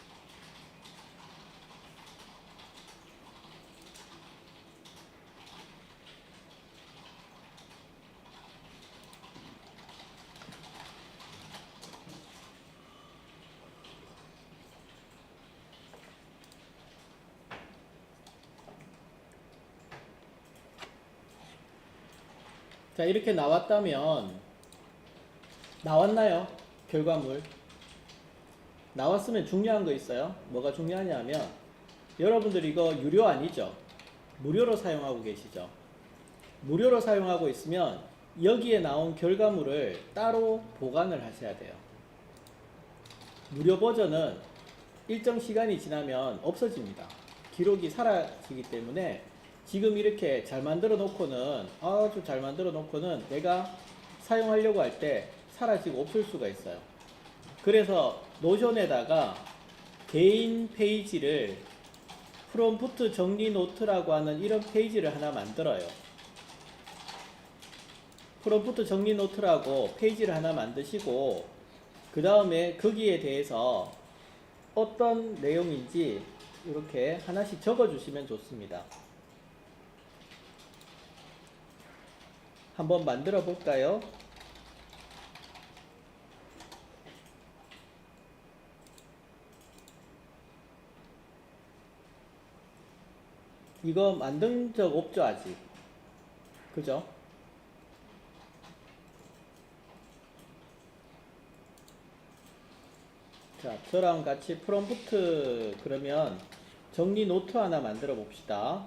자, 이렇게 나왔다면 나왔나요? 결과물 나왔으면 중요한 거 있어요. 뭐가 중요하냐면 여러분들 이거 유료 아니죠? 무료로 사용하고 계시죠? 무료로 사용하고 있으면 여기에 나온 결과물을 따로 보관을 하셔야 돼요. 무료 버전은 일정 시간이 지나면 없어집니다. 기록이 사라지기 때문에 지금 이렇게 잘 만들어 놓고는 아주 잘 만들어 놓고는 내가 사용하려고 할 때 사라지고 없을 수가 있어요. 그래서 노션에다가 개인 페이지를 프롬프트 정리 노트라고 하는 이런 페이지를 하나 만들어요. 프롬프트 정리 노트라고 페이지를 하나 만드시고 그 다음에 거기에 대해서 어떤 내용인지 이렇게 하나씩 적어 주시면 좋습니다. 한번 만들어 볼까요? 이거 만든 적 없죠, 아직. 그죠? 자, 저랑 같이 프롬프트 그러면 정리 노트 하나 만들어 봅시다.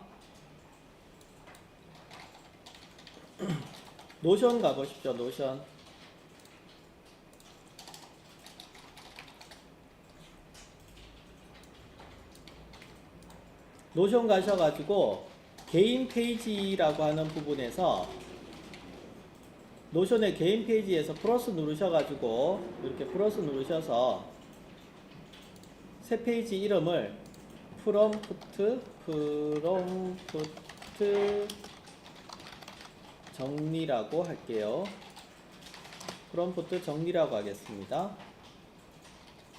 노션 가보십시오. 노션. 노션 가셔가지고 개인 페이지라고 하는 부분에서 노션의 개인 페이지에서 플러스 누르셔가지고 이렇게 플러스 누르셔서 새 페이지 이름을 프롬프트 정리라고 할게요. 프롬프트 정리라고 하겠습니다.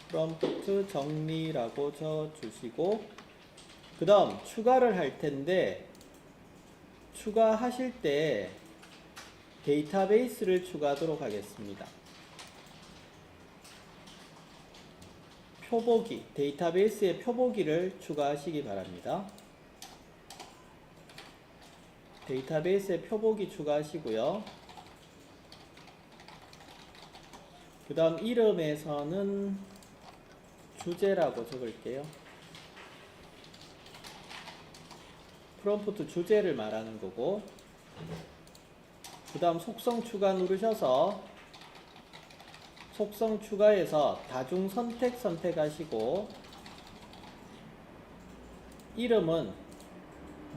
프롬프트 정리라고 쳐주시고 그 다음 추가를 할 텐데 추가하실 때 데이터베이스를 추가하도록 하겠습니다. 표보기, 데이터베이스의 표보기를 추가하시기 바랍니다. 데이터베이스의 표보기 추가하시고요. 그 다음 이름에서는 주제라고 적을게요. 프롬프트 주제를 말하는 거고 그 다음 속성 추가 누르셔서 속성 추가해서 다중 선택하시고 이름은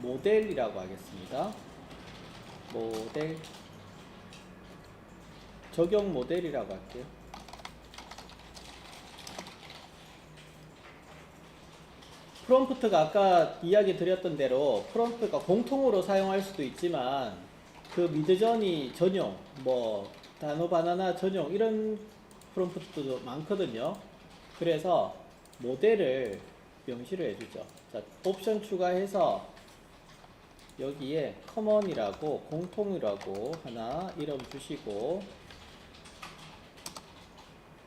모델이라고 하겠습니다. 모델 적용 모델이라고 할게요. 프롬프트가 아까 이야기 드렸던 대로 프롬프트가 공통으로 사용할 수도 있지만 그 미드저니 전용 뭐 단어 바나나 전용 이런 프롬프트도 많거든요. 그래서 모델을 명시를 해주죠. 자, 옵션 추가해서 여기에 커먼이라고 공통이라고 하나 이름 주시고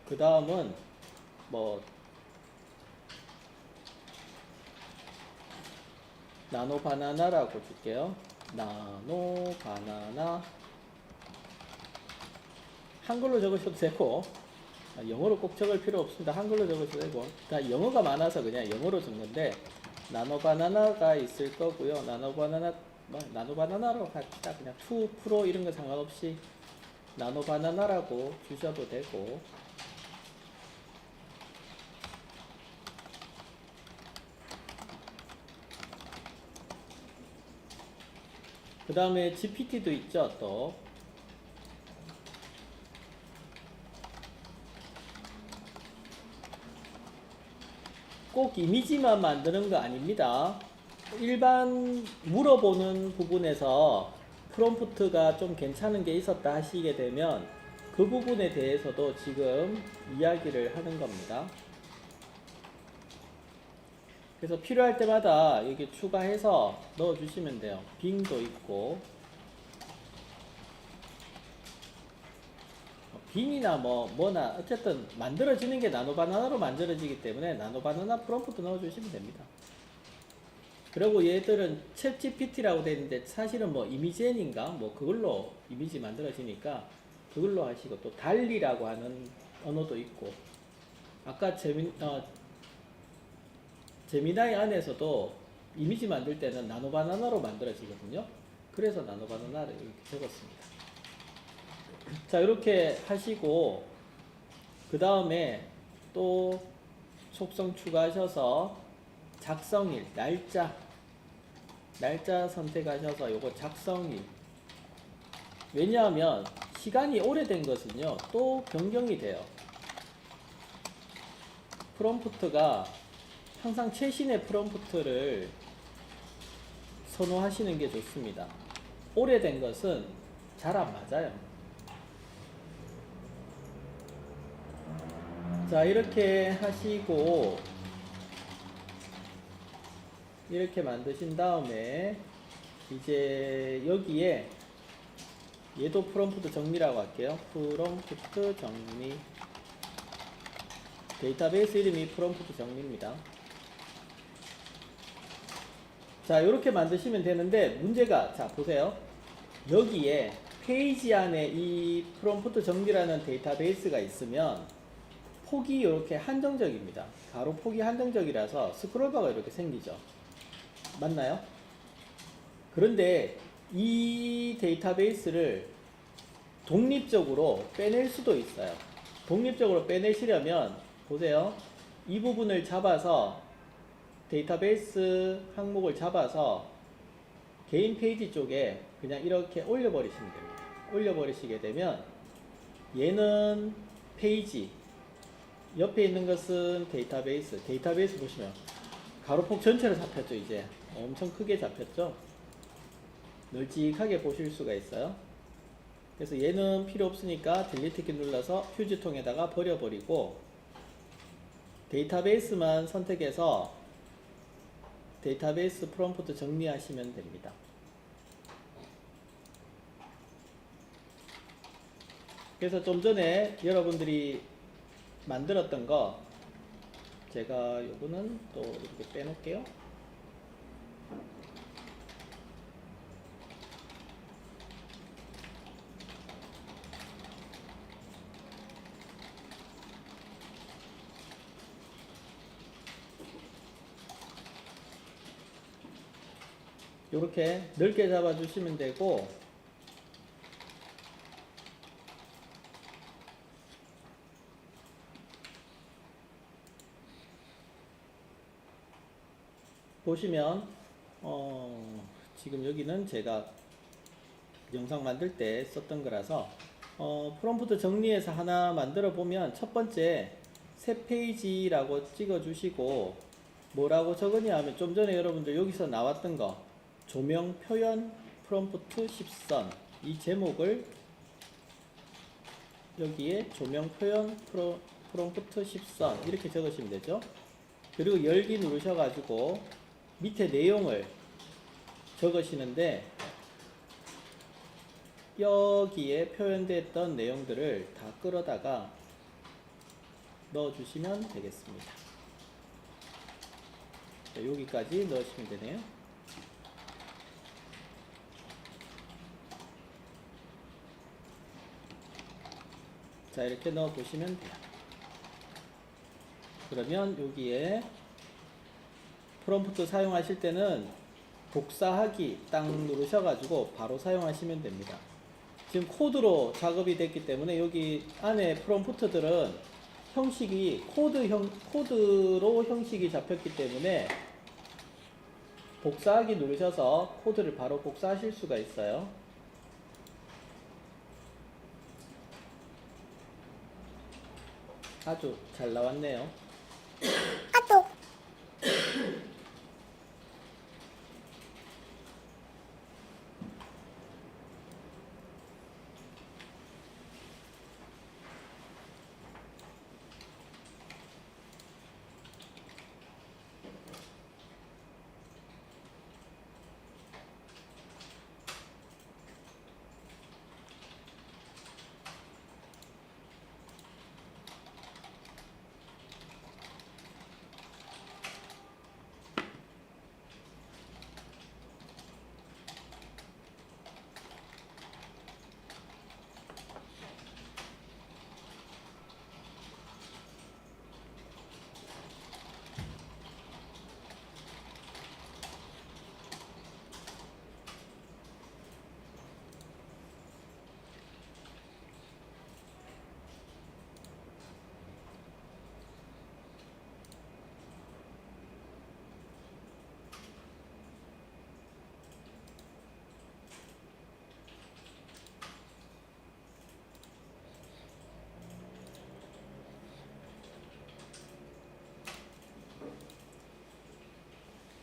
그 다음은 뭐 나노 바나나라고 줄게요. 나노 바나나 한글로 적으셔도 되고 영어로 꼭 적을 필요 없습니다. 한글로 적으셔도 되고 다 영어가 많아서 그냥 영어로 적는데 나노 바나나가 있을 거고요. 나노 바나나로 합시다. 그냥 2% 이런 거 상관없이 나노 바나나라고 주셔도 되고 그 다음에 GPT도 있죠. 또 꼭 이미지만 만드는 거 아닙니다. 일반 물어보는 부분에서 프롬프트가 좀 괜찮은 게 있었다 하시게 되면 그 부분에 대해서도 지금 이야기를 하는 겁니다. 그래서 필요할 때마다 여기 추가해서 넣어주시면 돼요. 빙도 있고 빙이나 뭐나 어쨌든 만들어지는 게 나노바나나로 만들어지기 때문에 나노바나나 프롬프트 넣어주시면 됩니다. 그리고 얘들은 챗 GPT라고 되어 있는데 사실은 뭐 이미젠인가 뭐 그걸로 이미지 만들어지니까 그걸로 하시고 또 달리라고 하는 언어도 있고 아까 제미나이 안에서도 이미지 만들 때는 나노바나나로 만들어지거든요. 그래서 나노바나나를 이렇게 적었습니다. 자, 이렇게 하시고 그 다음에 또 속성 추가하셔서 작성일, 날짜 선택하셔서 요거 작성일. 왜냐하면 시간이 오래된 것은요 또 변경이 돼요. 프롬프트가 항상 최신의 프롬프트를 선호하시는 게 좋습니다. 오래된 것은 잘 안 맞아요. 자, 이렇게 하시고 이렇게 만드신 다음에 이제 여기에 얘도 프롬프트 정리라고 할게요. 프롬프트 정리. 데이터베이스 이름이 프롬프트 정리입니다. 자, 이렇게 만드시면 되는데 문제가, 자 보세요. 여기에 페이지 안에 이 프롬프트 정리라는 데이터베이스가 있으면 폭이 이렇게 한정적입니다. 가로 폭이 한정적이라서 스크롤바가 이렇게 생기죠. 맞나요? 그런데 이 데이터베이스를 독립적으로 빼낼 수도 있어요. 독립적으로 빼내시려면 보세요. 이 부분을 잡아서 데이터베이스 항목을 잡아서 개인 페이지 쪽에 그냥 이렇게 올려버리시면 됩니다. 올려버리시게 되면 얘는 페이지, 옆에 있는 것은 데이터베이스. 데이터베이스 보시면 가로폭 전체로 잡혔죠. 이제 엄청 크게 잡혔죠. 널찍하게 보실 수가 있어요. 그래서 얘는 필요 없으니까 딜리트 키 눌러서 휴지통에다가 버려버리고 데이터베이스만 선택해서 데이터베이스 프롬프트 정리하시면 됩니다. 그래서 좀 전에 여러분들이 만들었던 거 제가 요거는 또 이렇게 빼놓을게요. 이렇게 넓게 잡아주시면 되고 보시면 지금 여기는 제가 영상 만들 때 썼던 거라서 프롬프트 정리해서 하나 만들어 보면 첫 번째 새 페이지라고 찍어 주시고 뭐라고 적으냐 하면 좀 전에 여러분들 여기서 나왔던 거 조명 표현 프롬프트 10선 이 제목을 여기에 조명 표현 프롬프트 10선 이렇게 적으시면 되죠. 그리고 열기 누르셔가지고 밑에 내용을 적으시는데 여기에 표현됐던 내용들을 다 끌어다가 넣어주시면 되겠습니다. 자, 여기까지 넣으시면 되네요. 자, 이렇게 넣어보시면 돼요. 그러면 여기에 프롬프트 사용하실 때는 복사하기 딱 누르셔가지고 바로 사용하시면 됩니다. 지금 코드로 작업이 됐기 때문에 여기 안에 프롬프트들은 형식이 코드로 형식이 잡혔기 때문에 복사하기 누르셔서 코드를 바로 복사하실 수가 있어요. 아주 잘 나왔네요.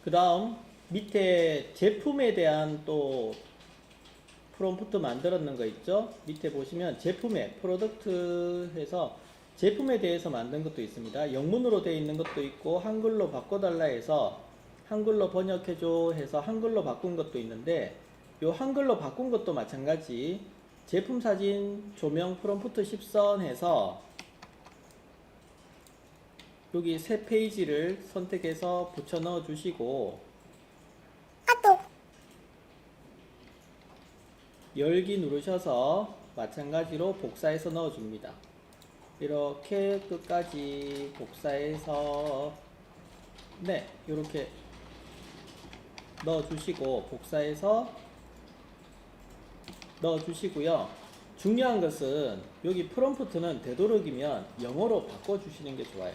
그 다음 밑에 제품에 대한 또 프롬프트 만들었는 거 있죠? 밑에 보시면 제품에 프로덕트 해서 제품에 대해서 만든 것도 있습니다. 영문으로 되어 있는 것도 있고 한글로 바꿔달라 해서 한글로 번역해줘 해서 한글로 바꾼 것도 있는데 요 한글로 바꾼 것도 마찬가지 제품 사진 조명 프롬프트 10선 해서 여기 새 페이지를 선택해서 붙여 넣어 주시고 열기 누르셔서 마찬가지로 복사해서 넣어 줍니다. 이렇게 끝까지 복사해서 네, 이렇게 넣어주시고 복사해서 넣어주시고요. 중요한 것은 여기 프롬프트는 되도록이면 영어로 바꿔주시는 게 좋아요.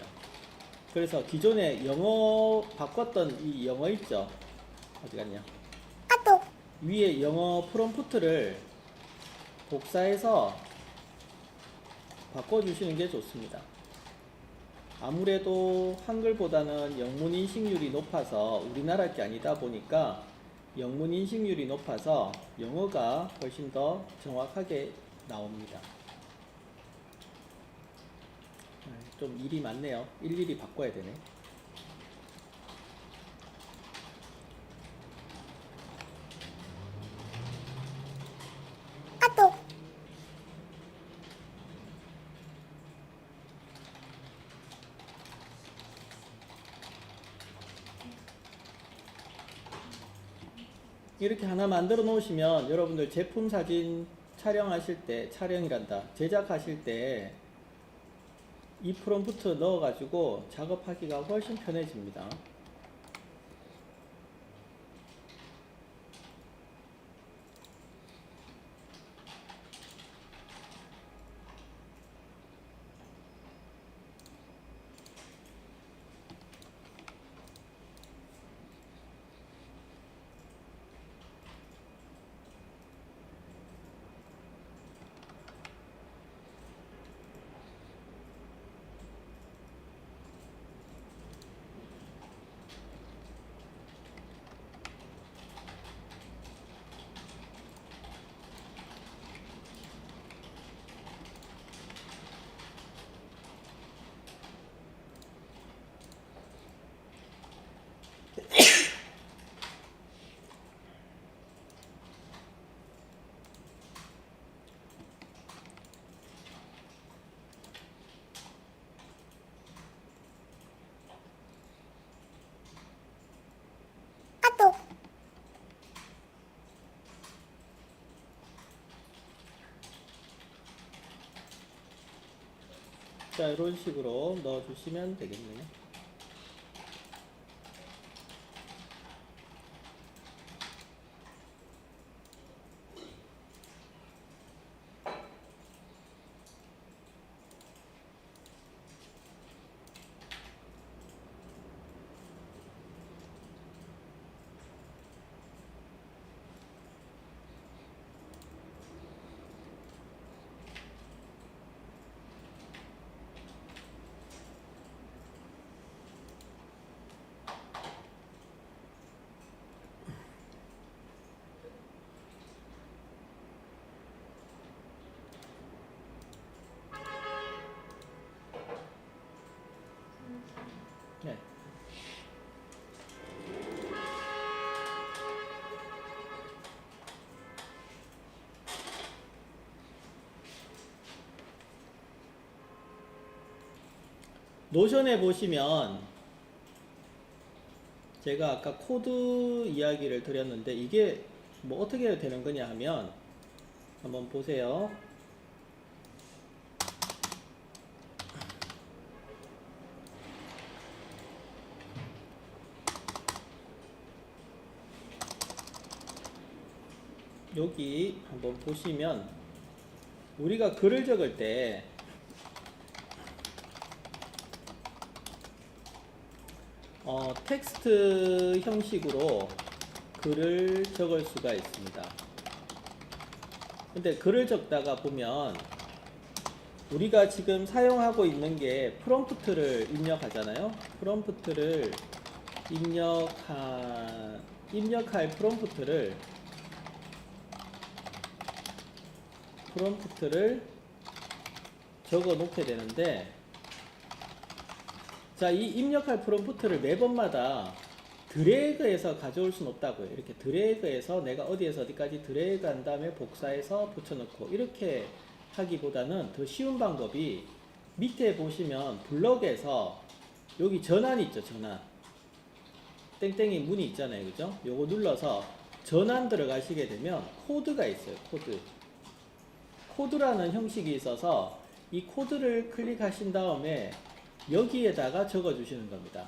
그래서 기존에 영어 바꿨던 이 영어 있죠? 어디 갔냐? 위에 영어 프롬프트를 복사해서 바꿔주시는 게 좋습니다. 아무래도 한글보다는 영문 인식률이 높아서 우리나라 게 아니다 보니까 영문 인식률이 높아서 영어가 훨씬 더 정확하게 나옵니다. 좀 일이 많네요. 일일이 바꿔야 되네. 이렇게 하나 만들어 놓으시면 여러분들 제품 사진 촬영하실 때, 제작하실 때 이 프롬프트 넣어 가지고 작업하기가 훨씬 편해집니다. 자, 이런 식으로 넣어주시면 되겠네요. 네. 노션에 보시면 제가 아까 코드 이야기를 드렸는데 이게 뭐 어떻게 되는 거냐 하면 한번 보세요. 여기 한번 보시면 우리가 글을 적을 때 텍스트 형식으로 글을 적을 수가 있습니다. 근데 글을 적다가 보면 우리가 지금 사용하고 있는 게 프롬프트를 입력하잖아요. 프롬프트를 입력할 프롬프트를 적어 놓게 되는데, 자, 이 입력할 프롬프트를 매번마다 드래그해서 가져올 수는 없다고요. 이렇게 드래그해서 내가 어디에서 어디까지 드래그한 다음에 복사해서 붙여넣고 이렇게 하기보다는 더 쉬운 방법이 밑에 보시면 블럭에서 여기 전환 있죠. 전환 땡땡이 문이 있잖아요. 그죠? 요거 눌러서 전환 들어가시게 되면 코드가 있어요. 코드라는 형식이 있어서 이 코드를 클릭하신 다음에 여기에다가 적어 주시는 겁니다.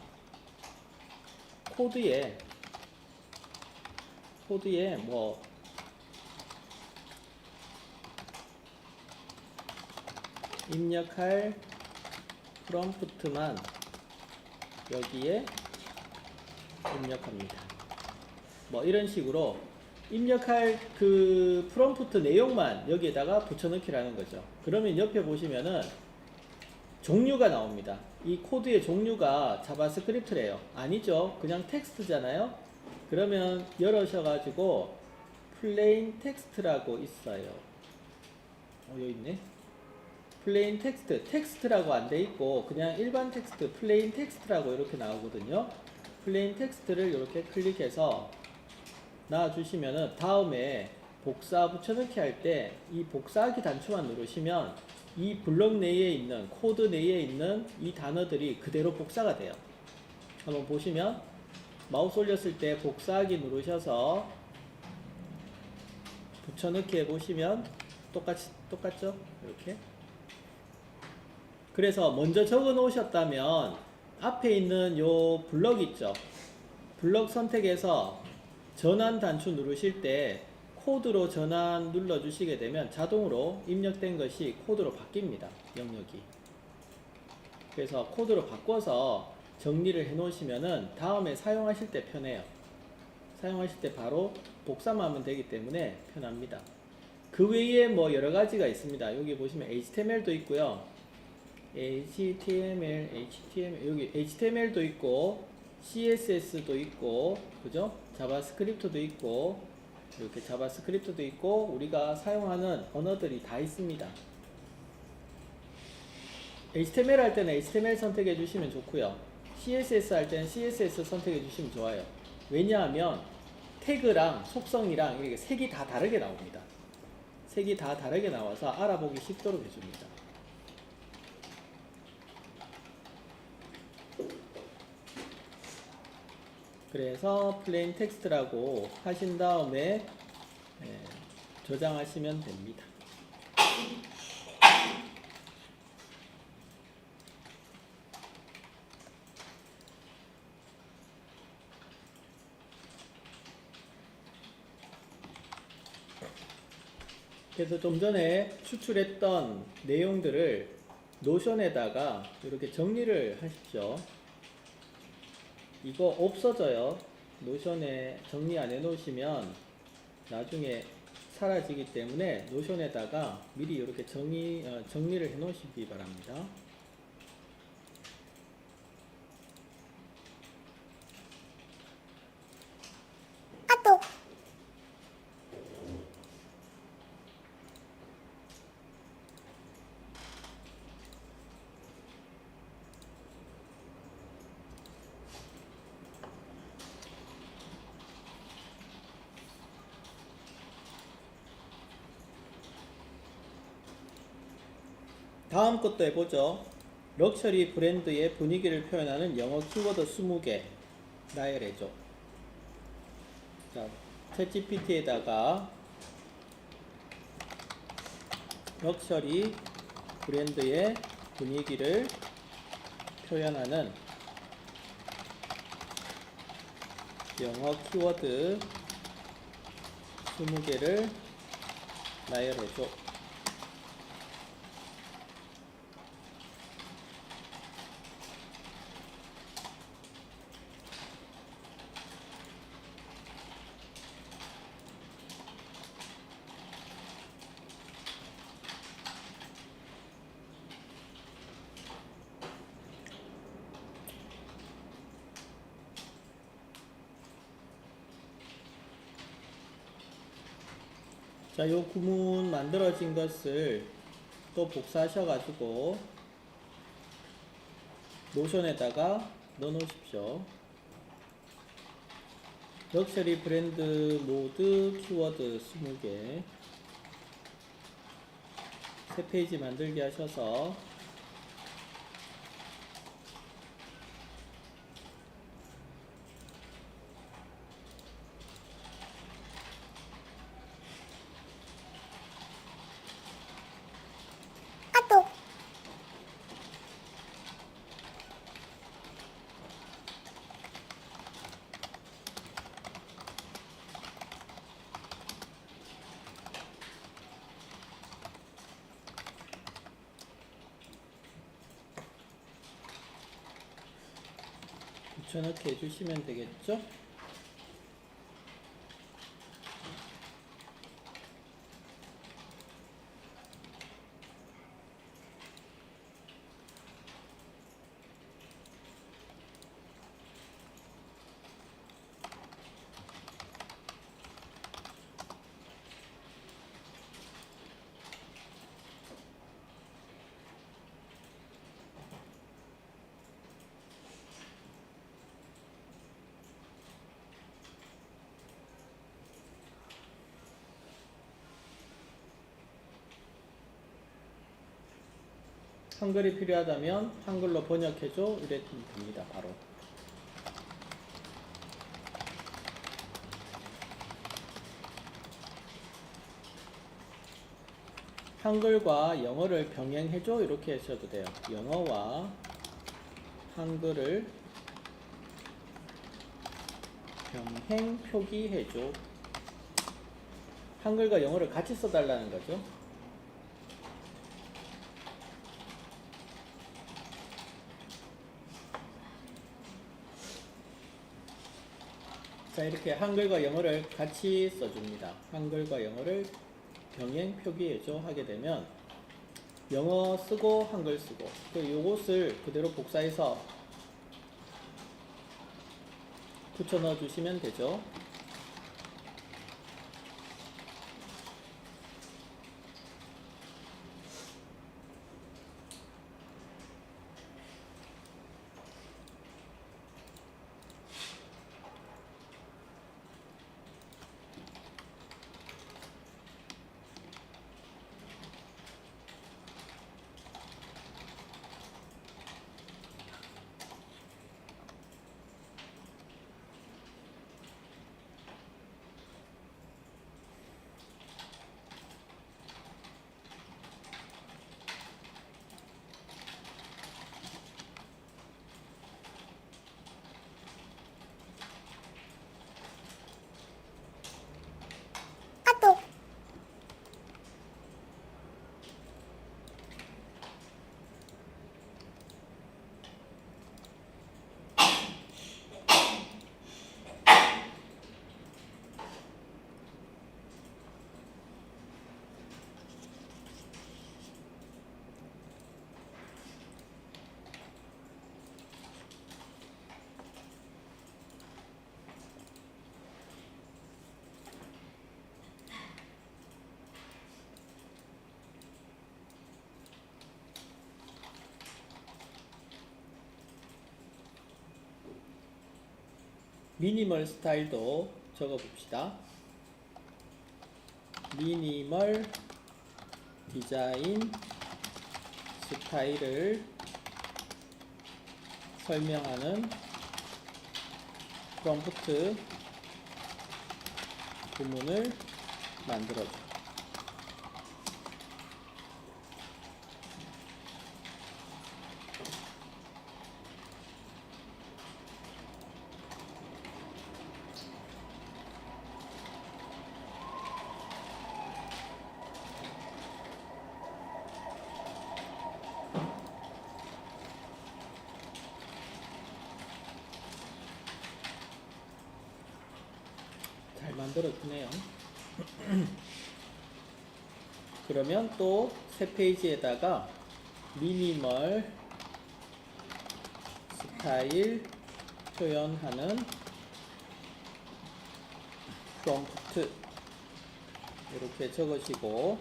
코드에 뭐 입력할 프롬프트만 여기에 입력합니다. 뭐 이런 식으로 입력할 그 프롬프트 내용만 여기에다가 붙여넣기라는 거죠. 그러면 옆에 보시면은 종류가 나옵니다. 이 코드의 종류가 자바스크립트래요. 아니죠. 그냥 텍스트잖아요. 그러면 열으셔가지고 플레인 텍스트라고 있어요. 여기 있네. 플레인 텍스트, 텍스트라고 안 돼 있고 그냥 일반 텍스트, 플레인 텍스트라고 이렇게 나오거든요. 플레인 텍스트를 이렇게 클릭해서 놔주시면은 다음에 복사 붙여넣기 할 때 이 복사하기 단추만 누르시면 이 블럭 내에 있는 코드 내에 있는 이 단어들이 그대로 복사가 돼요. 한번 보시면 마우스 올렸을 때 복사하기 누르셔서 붙여넣기 해보시면 똑같죠? 이렇게. 그래서 먼저 적어 놓으셨다면 앞에 있는 요 블럭 있죠? 블럭 선택해서 전환 단추 누르실 때 코드로 전환 눌러 주시게 되면 자동으로 입력된 것이 코드로 바뀝니다. 영역이. 그래서 코드로 바꿔서 정리를 해 놓으시면은 다음에 사용하실 때 편해요. 사용하실 때 바로 복사만 하면 되기 때문에 편합니다. 그 외에 뭐 여러 가지가 있습니다. 여기 보시면 HTML도 있고요. HTML 여기 HTML도 있고 CSS도 있고 그죠? 자바스크립트도 있고 이렇게 자바스크립트도 있고 우리가 사용하는 언어들이 다 있습니다. HTML 할 때는 HTML 선택해 주시면 좋고요. CSS 할 때는 CSS 선택해 주시면 좋아요. 왜냐하면 태그랑 속성이랑 이렇게 색이 다 다르게 나옵니다. 색이 다 다르게 나와서 알아보기 쉽도록 해줍니다. 그래서 플레인 텍스트라고 하신 다음에 저장하시면 됩니다. 그래서 좀 전에 추출했던 내용들을 노션에다가 이렇게 정리를 하십시오. 이거 없어져요. 노션에 정리 안 해 놓으시면 나중에 사라지기 때문에 노션에다가 미리 이렇게 정리를 해 놓으시기 바랍니다. 다음 것도 해보죠. 럭셔리 브랜드의 분위기를 표현하는 영어 키워드 20개 나열해줘. 자, 챗GPT에다가 럭셔리 브랜드의 분위기를 표현하는 영어 키워드 20개를 나열해줘. 자, 요 구문 만들어진 것을 또 복사하셔가지고 노션에다가 넣어 놓으십시오. 럭셔리 브랜드 모드 키워드 20개 새 페이지 만들기 하셔서 붙여넣기 해주시면 되겠죠? 한글이 필요하다면 한글로 번역해줘 이랬으면 됩니다. 바로 한글과 영어를 병행해줘 이렇게 하셔도 돼요. 영어와 한글을 병행 표기해줘. 한글과 영어를 같이 써달라는 거죠. 자, 이렇게 한글과 영어를 같이 써줍니다. 한글과 영어를 병행 표기해줘 하게 되면 영어 쓰고 한글 쓰고 또 요것을 그대로 복사해서 붙여 넣어 주시면 되죠. 미니멀 스타일도 적어 봅시다. 미니멀 디자인 스타일을 설명하는 프롬프트 구문을 만들어줘. 잘 만들어주네요. 그러면 또 새 페이지에다가 미니멀 스타일 표현하는 프롬프트 이렇게 적으시고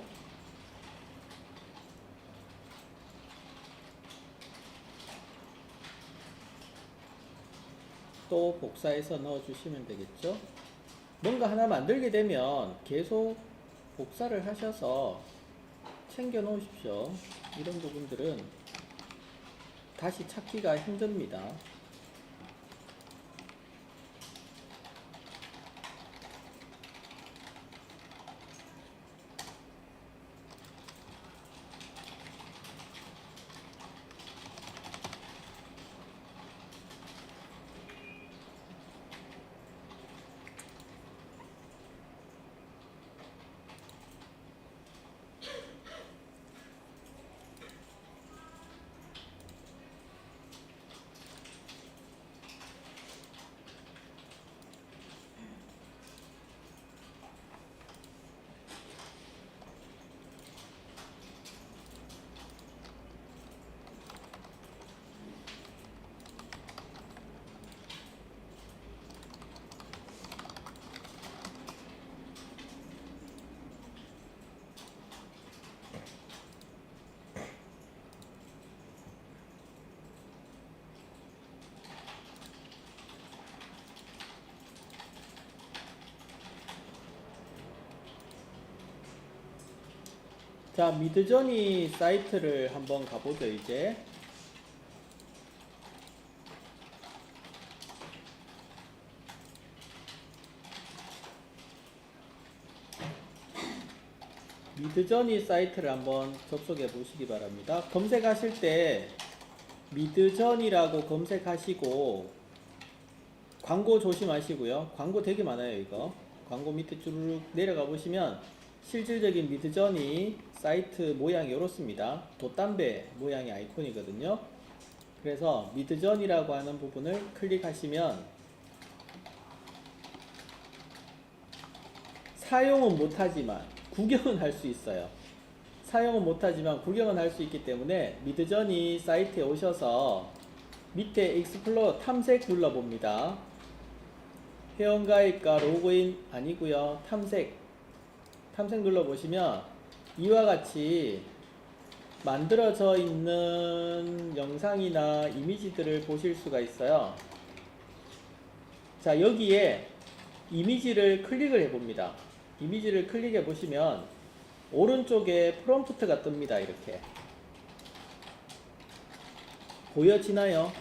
또 복사해서 넣어주시면 되겠죠. 뭔가 하나 만들게 되면 계속 복사를 하셔서 챙겨 놓으십시오. 이런 부분들은 다시 찾기가 힘듭니다. 자, 미드저니 사이트를 한번 가보죠, 이제. 미드저니 사이트를 한번 접속해 보시기 바랍니다. 검색하실 때 미드저니라고 검색하시고 광고 조심하시고요. 광고 되게 많아요, 이거. 광고 밑에 쭉 내려가 보시면 실질적인 미드저니 사이트 모양이 이렇습니다. 돛담배 모양의 아이콘이거든요. 그래서 미드저니라고 하는 부분을 클릭하시면 사용은 못하지만 구경은 할 수 있어요. 사용은 못하지만 구경은 할 수 있기 때문에 미드저니 사이트에 오셔서 밑에 익스플로러 탐색 눌러봅니다. 회원가입과 로그인 아니고요. 탐색 눌러보시면 이와 같이 만들어져 있는 영상이나 이미지들을 보실 수가 있어요. 자, 여기에 이미지를 클릭을 해봅니다. 이미지를 클릭해 보시면 오른쪽에 프롬프트가 뜹니다. 이렇게 보여지나요?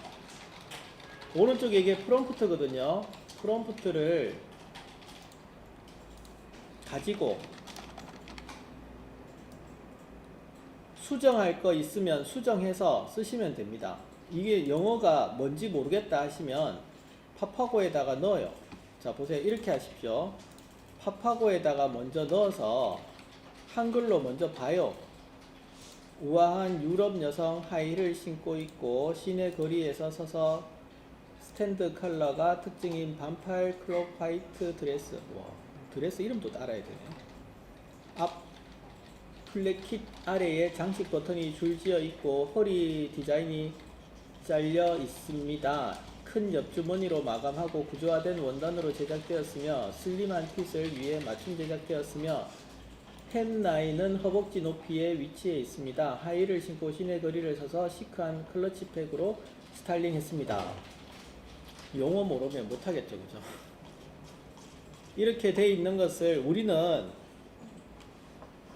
오른쪽에 이게 프롬프트거든요. 프롬프트를 가지고 수정할 거 있으면 수정해서 쓰시면 됩니다. 이게 영어가 뭔지 모르겠다 하시면 파파고에다가 넣어요. 자, 보세요. 이렇게 하십시오. 파파고에다가 먼저 넣어서 한글로 먼저 봐요. 우아한 유럽 여성 하이힐을 신고 있고 시내 거리에서 서서 스탠드 컬러가 특징인 반팔 클럽 화이트 드레스. 와, 드레스 이름도 알아야 되네요. 앞 플랫킷 아래에 장식 버튼이 줄지어 있고 허리 디자인이 잘려 있습니다. 큰 옆주머니로 마감하고 구조화된 원단으로 제작되었으며 슬림한 핏을 위해 맞춤 제작되었으며 햄라인은 허벅지 높이에 위치해 있습니다. 하이힐을 신고 시내 거리를 서서 시크한 클러치팩으로 스타일링했습니다. 용어 모르면 못하겠죠, 그죠? 이렇게 돼 있는 것을 우리는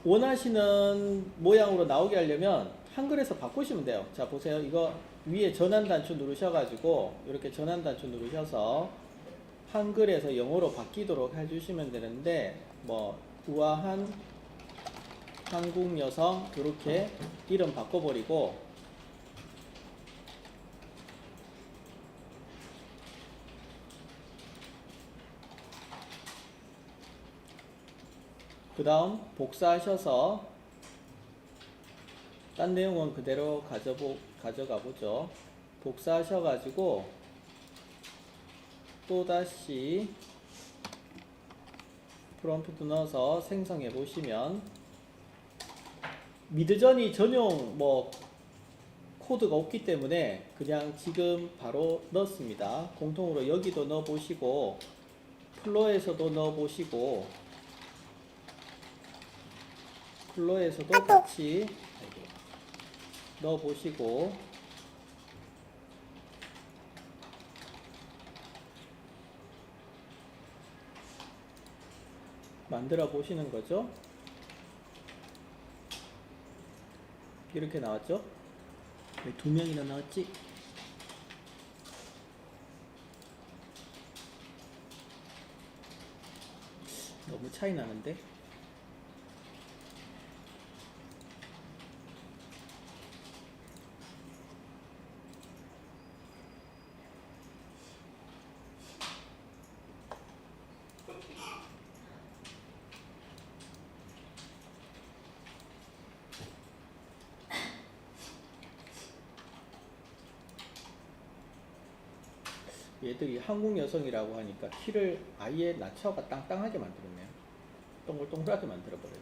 원하시는 모양으로 나오게 하려면 한글에서 바꾸시면 돼요. 자, 보세요. 이거 위에 전환 단추 누르셔가지고 이렇게 전환 단추 누르셔서 한글에서 영어로 바뀌도록 해주시면 되는데, 뭐 우아한 한국 여성 이렇게 이름 바꿔버리고 그 다음 복사하셔서 딴 내용은 그대로 가져가 보죠. 복사하셔가지고 또다시 프롬프트 넣어서 생성해 보시면 미드저니 전용 뭐 코드가 없기 때문에 그냥 지금 바로 넣습니다. 공통으로 여기도 넣어 보시고 플로에서도 넣어 보시고 플로에서도 같이 넣어 보시고 만들어 보시는 거죠. 이렇게 나왔죠? 왜 2명이나 나왔지? 너무 차이 나는데? 얘들이 한국 여성이라고 하니까 키를 아예 낮춰가 땅땅하게 만들었네요. 동글동글하게 만들어버렸네.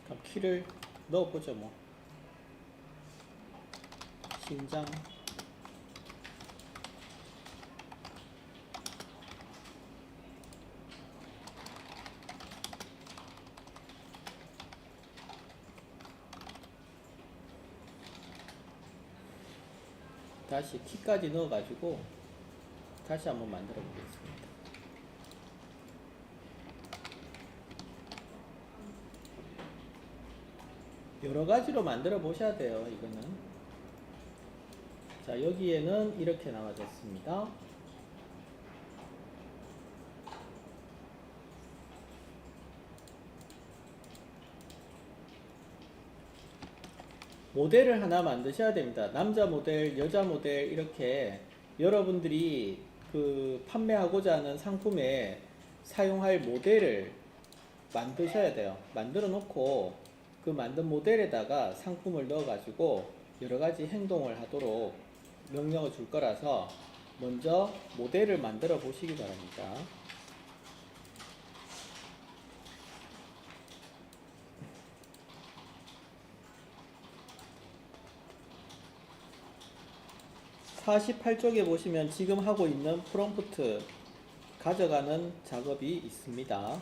그럼 키를 넣어보죠 뭐. 신장 다시 키까지 넣어가지고 다시 한번 만들어 보겠습니다. 여러 가지로 만들어 보셔야 돼요. 이거는. 자, 여기에는 이렇게 나와졌습니다. 모델을 하나 만드셔야 됩니다. 남자 모델, 여자 모델 이렇게 여러분들이 그 판매하고자 하는 상품에 사용할 모델을 만드셔야 돼요. 만들어 놓고 그 만든 모델에다가 상품을 넣어 가지고 여러 가지 행동을 하도록 명령을 줄 거라서 먼저 모델을 만들어 보시기 바랍니다. (48쪽에) 보시면 지금 하고 있는 프롬프트 가져가는 작업이 있습니다.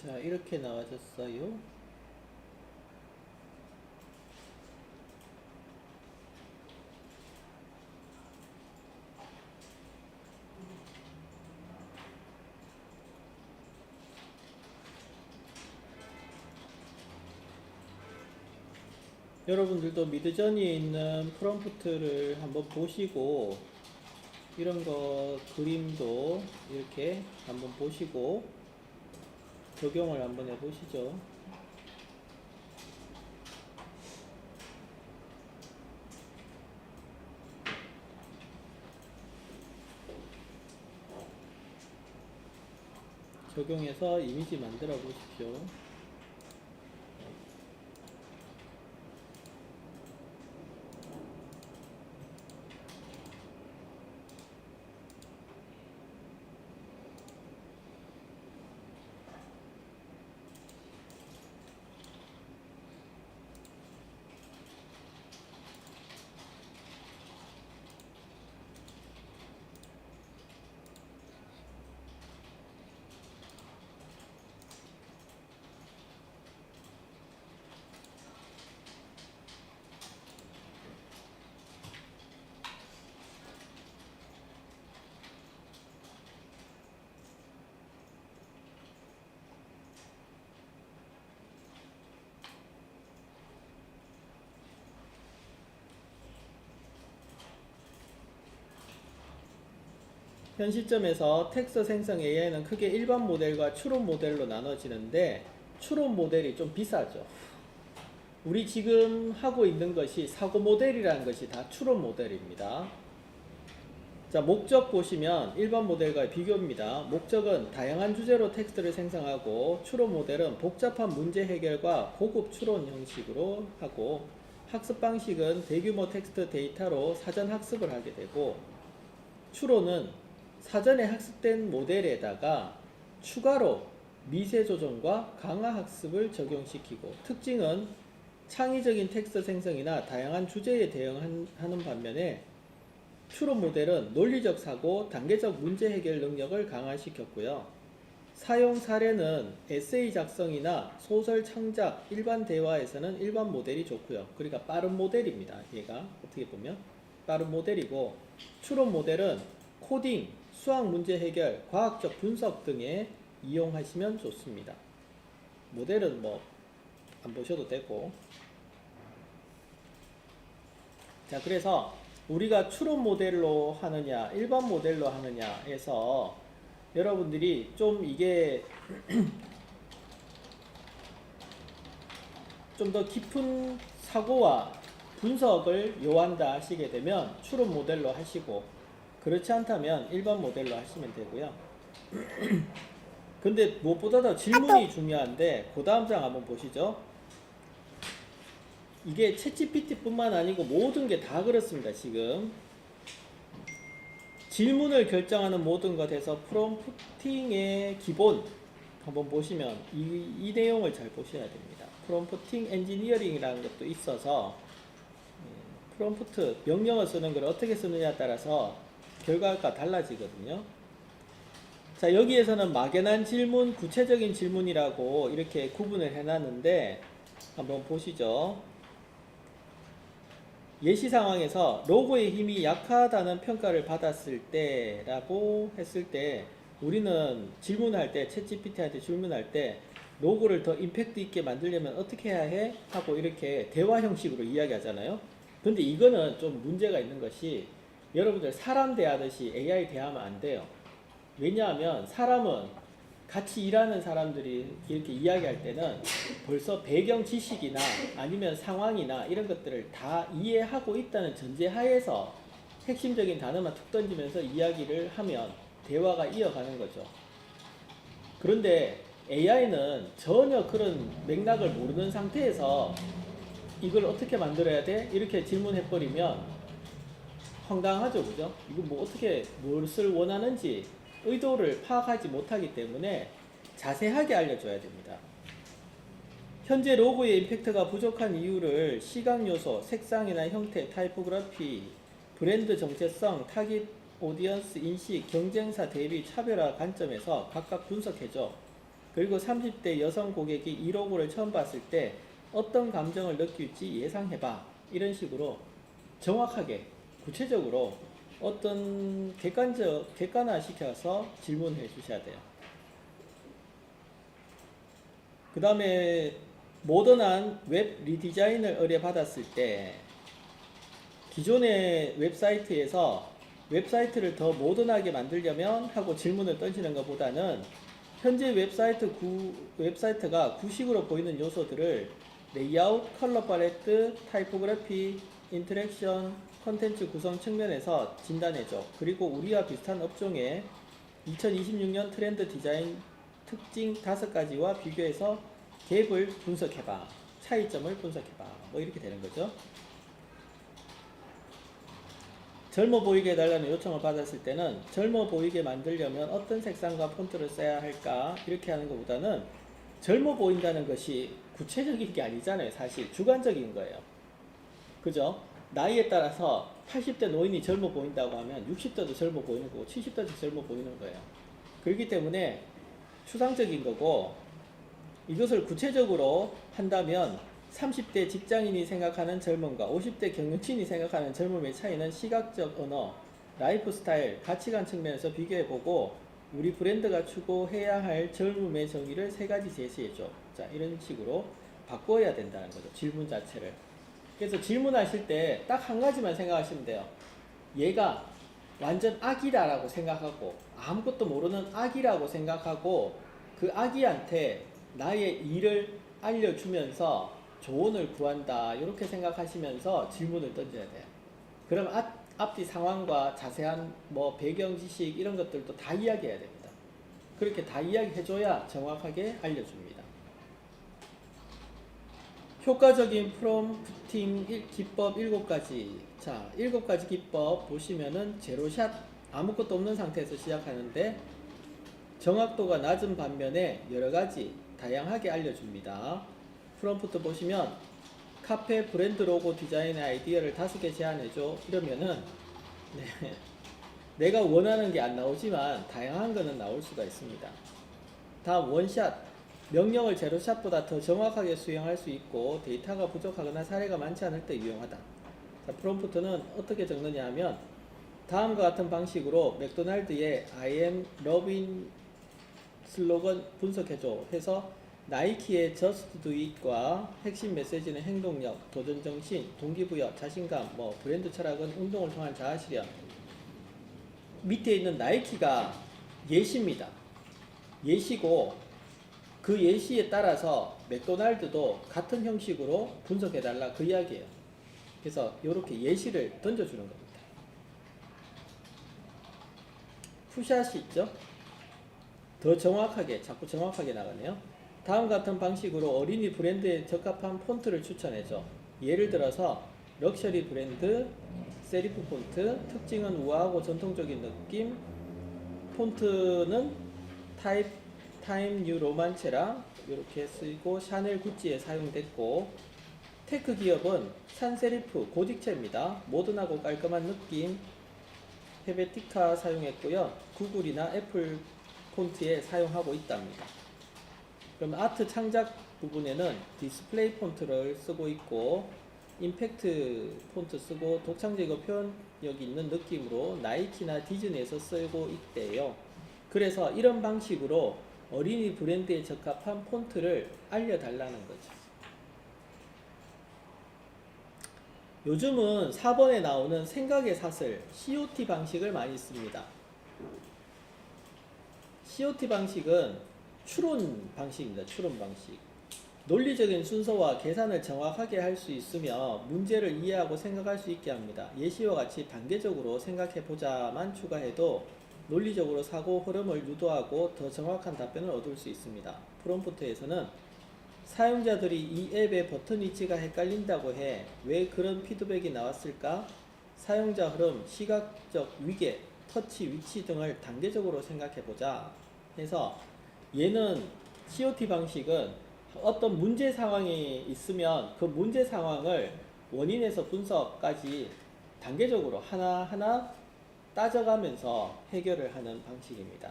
자, 이렇게 나와졌어요. 여러분들도 미드저니에 있는 프롬프트를 한번 보시고 이런 거 그림도 이렇게 한번 보시고 적용을 한번 해보시죠. 적용해서 이미지 만들어 보십시오. 현 시점에서 텍스트 생성 AI는 크게 일반 모델과 추론 모델로 나눠지는데 추론 모델이 좀 비싸죠. 우리 지금 하고 있는 것이 사고 모델이라는 것이 다 추론 모델입니다. 자, 목적 보시면 일반 모델과 비교입니다. 목적은 다양한 주제로 텍스트를 생성하고 추론 모델은 복잡한 문제 해결과 고급 추론 형식으로 하고 학습 방식은 대규모 텍스트 데이터로 사전 학습을 하게 되고 추론은 사전에 학습된 모델에다가 추가로 미세 조정과 강화 학습을 적용시키고 특징은 창의적인 텍스트 생성이나 다양한 주제에 대응하는 반면에 추론 모델은 논리적 사고, 단계적 문제 해결 능력을 강화시켰고요. 사용 사례는 에세이 작성이나 소설 창작, 일반 대화에서는 일반 모델이 좋고요. 그러니까 빠른 모델입니다. 얘가 어떻게 보면 빠른 모델이고, 추론 모델은 코딩, 수학 문제 해결, 과학적 분석 등에 이용하시면 좋습니다. 모델은 뭐 안 보셔도 되고. 자, 그래서 우리가 추론 모델로 하느냐 일반 모델로 하느냐에서 여러분들이 좀 이게 좀 더 깊은 사고와 분석을 요한다 하시게 되면 추론 모델로 하시고, 그렇지 않다면 일반 모델로 하시면 되고요. 근데 무엇보다도 질문이 중요한데, 그 다음 장 한번 보시죠. 이게 챗GPT 뿐만 아니고 모든 게 다 그렇습니다. 지금 질문을 결정하는 모든 것에서 프롬프팅의 기본 한번 보시면 이 내용을 잘 보셔야 됩니다. 프롬프팅 엔지니어링이라는 것도 있어서 프롬프트 명령을 쓰는 걸 어떻게 쓰느냐에 따라서 결과가 달라지거든요. 자, 여기에서는 막연한 질문, 구체적인 질문이라고 이렇게 구분을 해놨는데 한번 보시죠. 예시 상황에서 로고의 힘이 약하다는 평가를 받았을 때 라고 했을 때, 우리는 질문할 때, 챗GPT한테 질문할 때 로고를 더 임팩트 있게 만들려면 어떻게 해야 해? 하고 이렇게 대화 형식으로 이야기하잖아요. 근데 이거는 좀 문제가 있는 것이, 여러분들 사람 대하듯이 AI 대하면 안 돼요. 왜냐하면 사람은 같이 일하는 사람들이 이렇게 이야기할 때는 벌써 배경 지식이나 아니면 상황이나 이런 것들을 다 이해하고 있다는 전제하에서 핵심적인 단어만 툭 던지면서 이야기를 하면 대화가 이어가는 거죠. 그런데 AI는 전혀 그런 맥락을 모르는 상태에서 이걸 어떻게 만들어야 돼? 이렇게 질문해버리면 황당하죠, 그죠? 이거 뭐 어떻게 무엇을 원하는지 의도를 파악하지 못하기 때문에 자세하게 알려줘야 됩니다. 현재 로고의 임팩트가 부족한 이유를 시각 요소, 색상이나 형태, 타이포그래피, 브랜드 정체성, 타깃 오디언스 인식, 경쟁사 대비 차별화 관점에서 각각 분석해줘. 그리고 30대 여성 고객이 이 로고를 처음 봤을 때 어떤 감정을 느낄지 예상해봐. 이런 식으로 정확하게, 구체적으로 어떤 객관화 시켜서 질문해 주셔야 돼요. 그 다음에 모던한 웹 리디자인을 의뢰받았을 때, 기존의 웹사이트에서 웹사이트를 더 모던하게 만들려면 하고 질문을 던지는 것보다는 현재 웹사이트가 구식으로 보이는 요소들을 레이아웃, 컬러 팔레트, 타이포그래피, 인터랙션, 컨텐츠 구성 측면에서 진단해줘. 그리고 우리와 비슷한 업종의 2026년 트렌드 디자인 특징 5가지와 비교해서 갭을 분석해봐. 차이점을 분석해봐. 뭐 이렇게 되는 거죠. 젊어 보이게 해달라는 요청을 받았을 때는 젊어 보이게 만들려면 어떤 색상과 폰트를 써야 할까? 이렇게 하는 것보다는 젊어 보인다는 것이 구체적인 게 아니잖아요. 사실 주관적인 거예요. 그죠? 나이에 따라서 80대 노인이 젊어 보인다고 하면 60대도 젊어 보이는 거고 70대도 젊어 보이는 거예요. 그렇기 때문에 추상적인 거고, 이것을 구체적으로 한다면 30대 직장인이 생각하는 젊음과 50대 경영진이 생각하는 젊음의 차이는 시각적 언어, 라이프 스타일, 가치관 측면에서 비교해보고 우리 브랜드가 추구해야 할 젊음의 정의를 3가지 제시해줘. 자, 이런 식으로 바꿔야 된다는 거죠. 질문 자체를. 그래서 질문하실 때 딱 한 가지만 생각하시면 돼요. 얘가 완전 악이다라고 생각하고, 아무것도 모르는 악이라고 생각하고, 그 악이한테 나의 일을 알려주면서 조언을 구한다, 이렇게 생각하시면서 질문을 던져야 돼요. 그럼 앞뒤 상황과 자세한 뭐 배경 지식 이런 것들도 다 이야기해야 됩니다. 그렇게 다 이야기해줘야 정확하게 알려줍니다. 효과적인 프롬프팅 기법 7가지. 자, 7가지 기법 보시면은 제로샷, 아무것도 없는 상태에서 시작하는데 정확도가 낮은 반면에 여러가지 다양하게 알려줍니다. 프롬프트 보시면 카페 브랜드 로고 디자인 아이디어를 5개 제안해줘. 이러면은 내가 원하는 게 안 나오지만 다양한 거는 나올 수가 있습니다. 다음 원샷. 명령을 제로샷보다 더 정확하게 수행할 수 있고 데이터가 부족하거나 사례가 많지 않을 때 유용하다. 자, 프롬프트는 어떻게 적느냐 하면 다음과 같은 방식으로 맥도날드의 I am Robin 슬로건 분석해줘 해서 나이키의 Just Do It과 핵심 메시지는 행동력, 도전정신, 동기부여, 자신감, 뭐 브랜드 철학은 운동을 통한 자아실현. 밑에 있는 나이키가 예시입니다. 예시고 그 예시에 따라서 맥도날드도 같은 형식으로 분석해달라 그 이야기예요. 그래서 이렇게 예시를 던져주는 겁니다. 푸샷이 있죠? 더 정확하게, 자꾸 정확하게 나가네요. 다음 같은 방식으로 어린이 브랜드에 적합한 폰트를 추천해줘. 예를 들어서 럭셔리 브랜드, 세리프 폰트, 특징은 우아하고 전통적인 느낌, 폰트는 타임 뉴 로만체라 이렇게 쓰이고 샤넬 구찌에 사용됐고, 테크 기업은 산세리프 고딕체입니다. 모던하고 깔끔한 느낌, 헤베티카 사용했고요. 구글이나 애플 폰트에 사용하고 있답니다. 그럼 아트 창작 부분에는 디스플레이 폰트를 쓰고 있고 임팩트 폰트 쓰고 독창적이고 표현력 있는 느낌으로 나이키나 디즈니에서 쓰고 있대요. 그래서 이런 방식으로 어린이 브랜드에 적합한 폰트를 알려달라는 거죠. 요즘은 4번에 나오는 생각의 사슬 COT 방식을 많이 씁니다. COT 방식은 추론 방식입니다. 추론 방식. 논리적인 순서와 계산을 정확하게 할 수 있으며 문제를 이해하고 생각할 수 있게 합니다. 예시와 같이 단계적으로 생각해보자만 추가해도 논리적으로 사고 흐름을 유도하고 더 정확한 답변을 얻을 수 있습니다. 프롬프트에서는 사용자들이 이 앱의 버튼 위치가 헷갈린다고 해 왜 그런 피드백이 나왔을까? 사용자 흐름, 시각적 위계, 터치 위치 등을 단계적으로 생각해보자 해서 얘는 COT 방식은 어떤 문제 상황이 있으면 그 문제 상황을 원인에서 분석까지 단계적으로 하나하나 따져가면서 해결을 하는 방식입니다.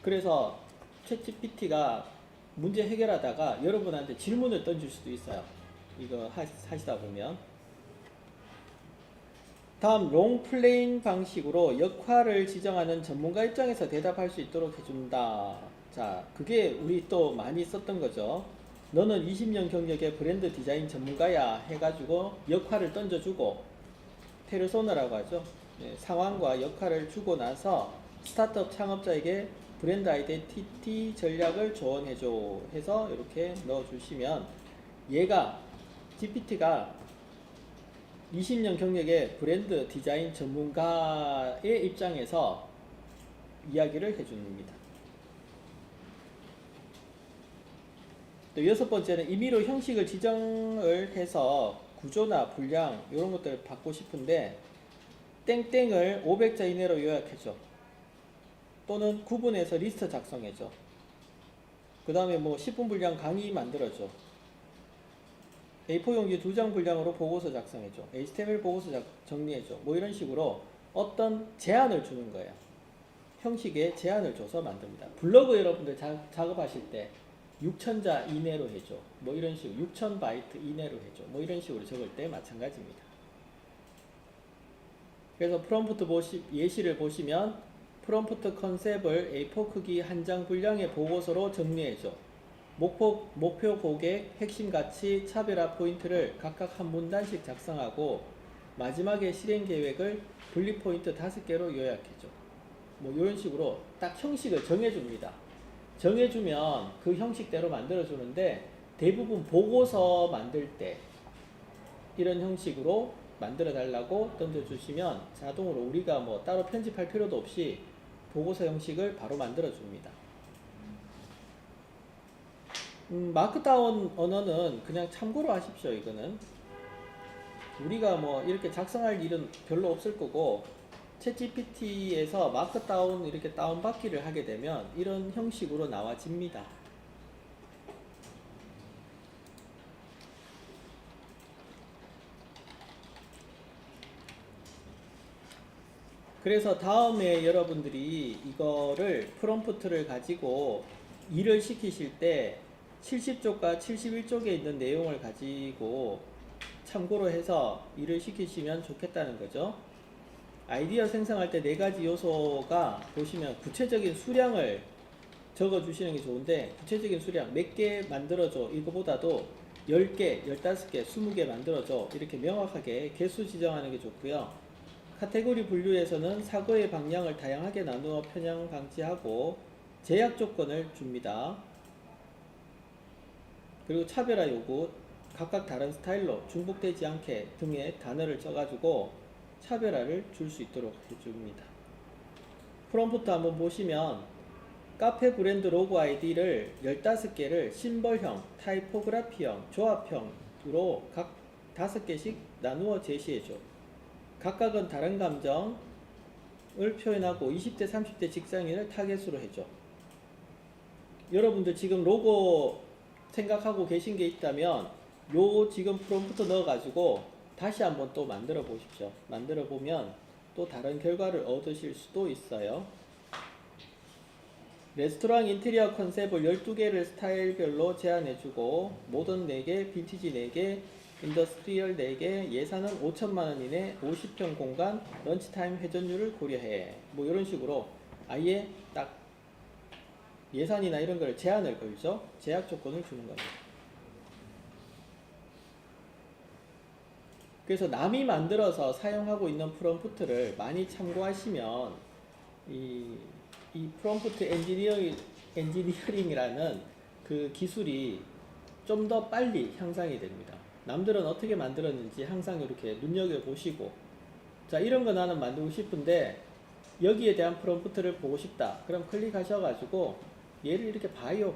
그래서 챗GPT가 문제 해결하다가 여러분한테 질문을 던질 수도 있어요. 이거 하시다 보면. 다음 롱플레인 방식으로 역할을 지정하는 전문가 입장에서 대답할 수 있도록 해준다. 자, 그게 우리 또 많이 썼던 거죠. 너는 20년 경력의 브랜드 디자인 전문가야 해가지고 역할을 던져주고 페르소나라고 하죠. 네, 상황과 역할을 주고 나서 스타트업 창업자에게 브랜드 아이덴티티 전략을 조언해줘 해서 이렇게 넣어주시면 얘가 GPT가 20년 경력의 브랜드 디자인 전문가의 입장에서 이야기를 해줍니다. 또 여섯 번째는 임의로 형식을 지정을 해서 구조나 분량 이런 것들을 받고 싶은데 땡땡을 500자 이내로 요약해줘. 또는 구분해서 리스트 작성해줘. 그 다음에 뭐 10분 분량 강의 만들어줘. A4 용지 2장 분량으로 보고서 작성해줘. HTML 보고서 정리해줘. 뭐 이런 식으로 어떤 제한을 주는 거예요. 형식에 제한을 줘서 만듭니다. 블로그 여러분들 작업하실 때 6000자 이내로 해줘. 뭐 이런 식으로 6000바이트 이내로 해줘. 뭐 이런 식으로 적을 때 마찬가지입니다. 그래서 프롬프트 예시를 보시면 프롬프트 컨셉을 A4 크기 한 장 분량의 보고서로 정리해줘. 목표 고객, 핵심 가치, 차별화 포인트를 각각 한 문단씩 작성하고 마지막에 실행 계획을 분리 포인트 5개로 요약해줘. 뭐 이런 식으로 딱 형식을 정해줍니다. 정해주면 그 형식대로 만들어주는데 대부분 보고서 만들 때 이런 형식으로 만들어 달라고 던져주시면 자동으로 우리가 뭐 따로 편집할 필요도 없이 보고서 형식을 바로 만들어 줍니다. 마크다운 언어는 그냥 참고로 하십시오. 이거는 우리가 뭐 이렇게 작성할 일은 별로 없을 거고 챗GPT에서 마크다운 이렇게 다운받기를 하게 되면 이런 형식으로 나와집니다. 그래서 다음에 여러분들이 이거를 프롬프트를 가지고 일을 시키실 때 70쪽과 71쪽에 있는 내용을 가지고 참고로 해서 일을 시키시면 좋겠다는 거죠. 아이디어 생성할 때 네 가지 요소가 보시면 구체적인 수량을 적어 주시는 게 좋은데, 구체적인 수량 몇 개 만들어줘 이거보다도 10개, 15개, 20개 만들어줘 이렇게 명확하게 개수 지정하는 게 좋고요. 카테고리 분류에서는 사고의 방향을 다양하게 나누어 편향 방지하고 제약 조건을 줍니다. 그리고 차별화 요구, 각각 다른 스타일로 중복되지 않게 등의 단어를 써가지고 차별화를 줄 수 있도록 해줍니다. 프롬프트 한번 보시면 카페 브랜드 로고 아이디를 15개를 심벌형, 타이포그라피형, 조합형으로 각 5개씩 나누어 제시해줘. 각각은 다른 감정을 표현하고 20대, 30대 직장인을 타겟으로 해줘. 여러분들 지금 로고 생각하고 계신 게 있다면 요 지금 프롬프트 넣어가지고 다시 한번 또 만들어 보십시오. 만들어 보면 또 다른 결과를 얻으실 수도 있어요. 레스토랑 인테리어 컨셉을 12개를 스타일별로 제안해주고 모던 4개, 빈티지 4개, 인더스트리얼 4개, 예산은 5천만원 이내, 50평 공간, 런치타임 회전율을 고려해. 뭐 이런 식으로 아예 딱 예산이나 이런 걸 제한을 걸죠. 제약 조건을 주는 겁니다. 그래서 남이 만들어서 사용하고 있는 프롬프트를 많이 참고하시면 이 프롬프트 엔지니어링이라는 그 기술이 좀 더 빨리 향상이 됩니다. 남들은 어떻게 만들었는지 항상 이렇게 눈여겨보시고, 자, 이런 거 나는 만들고 싶은데 여기에 대한 프롬프트를 보고 싶다. 그럼 클릭하셔가지고 얘를 이렇게 봐요.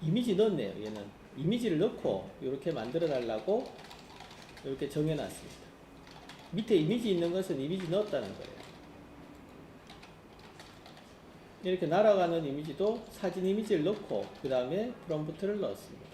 이미지 넣었네요. 얘는 이미지를 넣고 이렇게 만들어 달라고 이렇게 정해놨습니다. 밑에 이미지 있는 것은 이미지 넣었다는 거예요. 이렇게 날아가는 이미지도 사진 이미지를 넣고 그 다음에 프롬프트를 넣었습니다.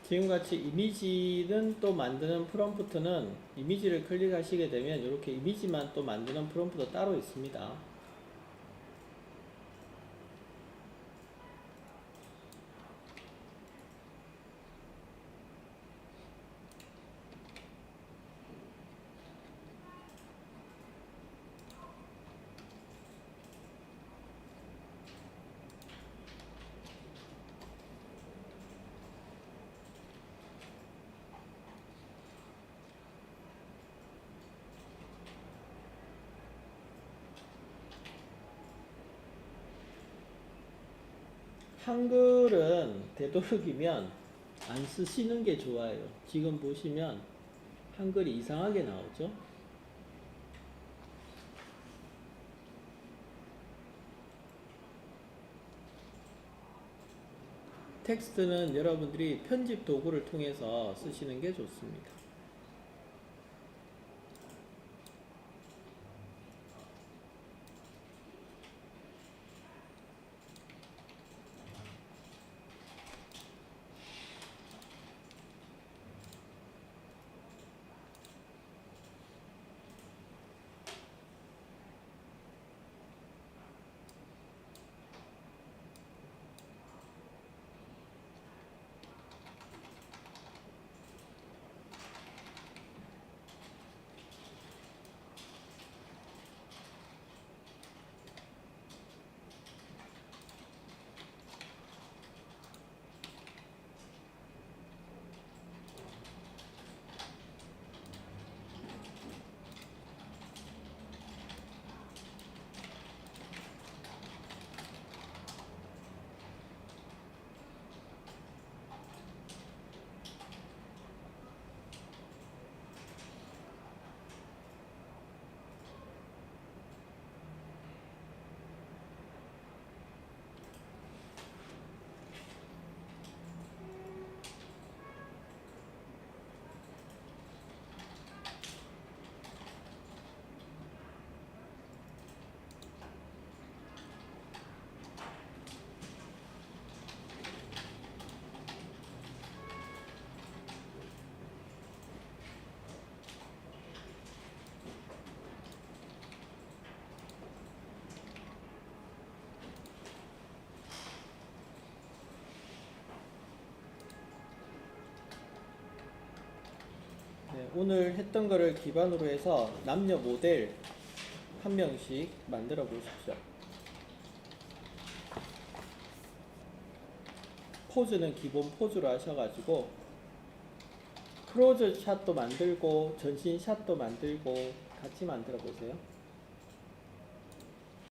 지금같이 이미지는 또 만드는 프롬프트는 이미지를 클릭하시게 되면 이렇게 이미지만 또 만드는 프롬프트 따로 있습니다. 한글은 되도록이면 안 쓰시는 게 좋아요. 지금 보시면 한글이 이상하게 나오죠. 텍스트는 여러분들이 편집 도구를 통해서 쓰시는 게 좋습니다. 오늘 했던 거를 기반으로 해서 남녀 모델 한 명씩 만들어 보십시오. 포즈는 기본 포즈로 하셔가지고 크로즈 샷도 만들고 전신 샷도 만들고 같이 만들어 보세요.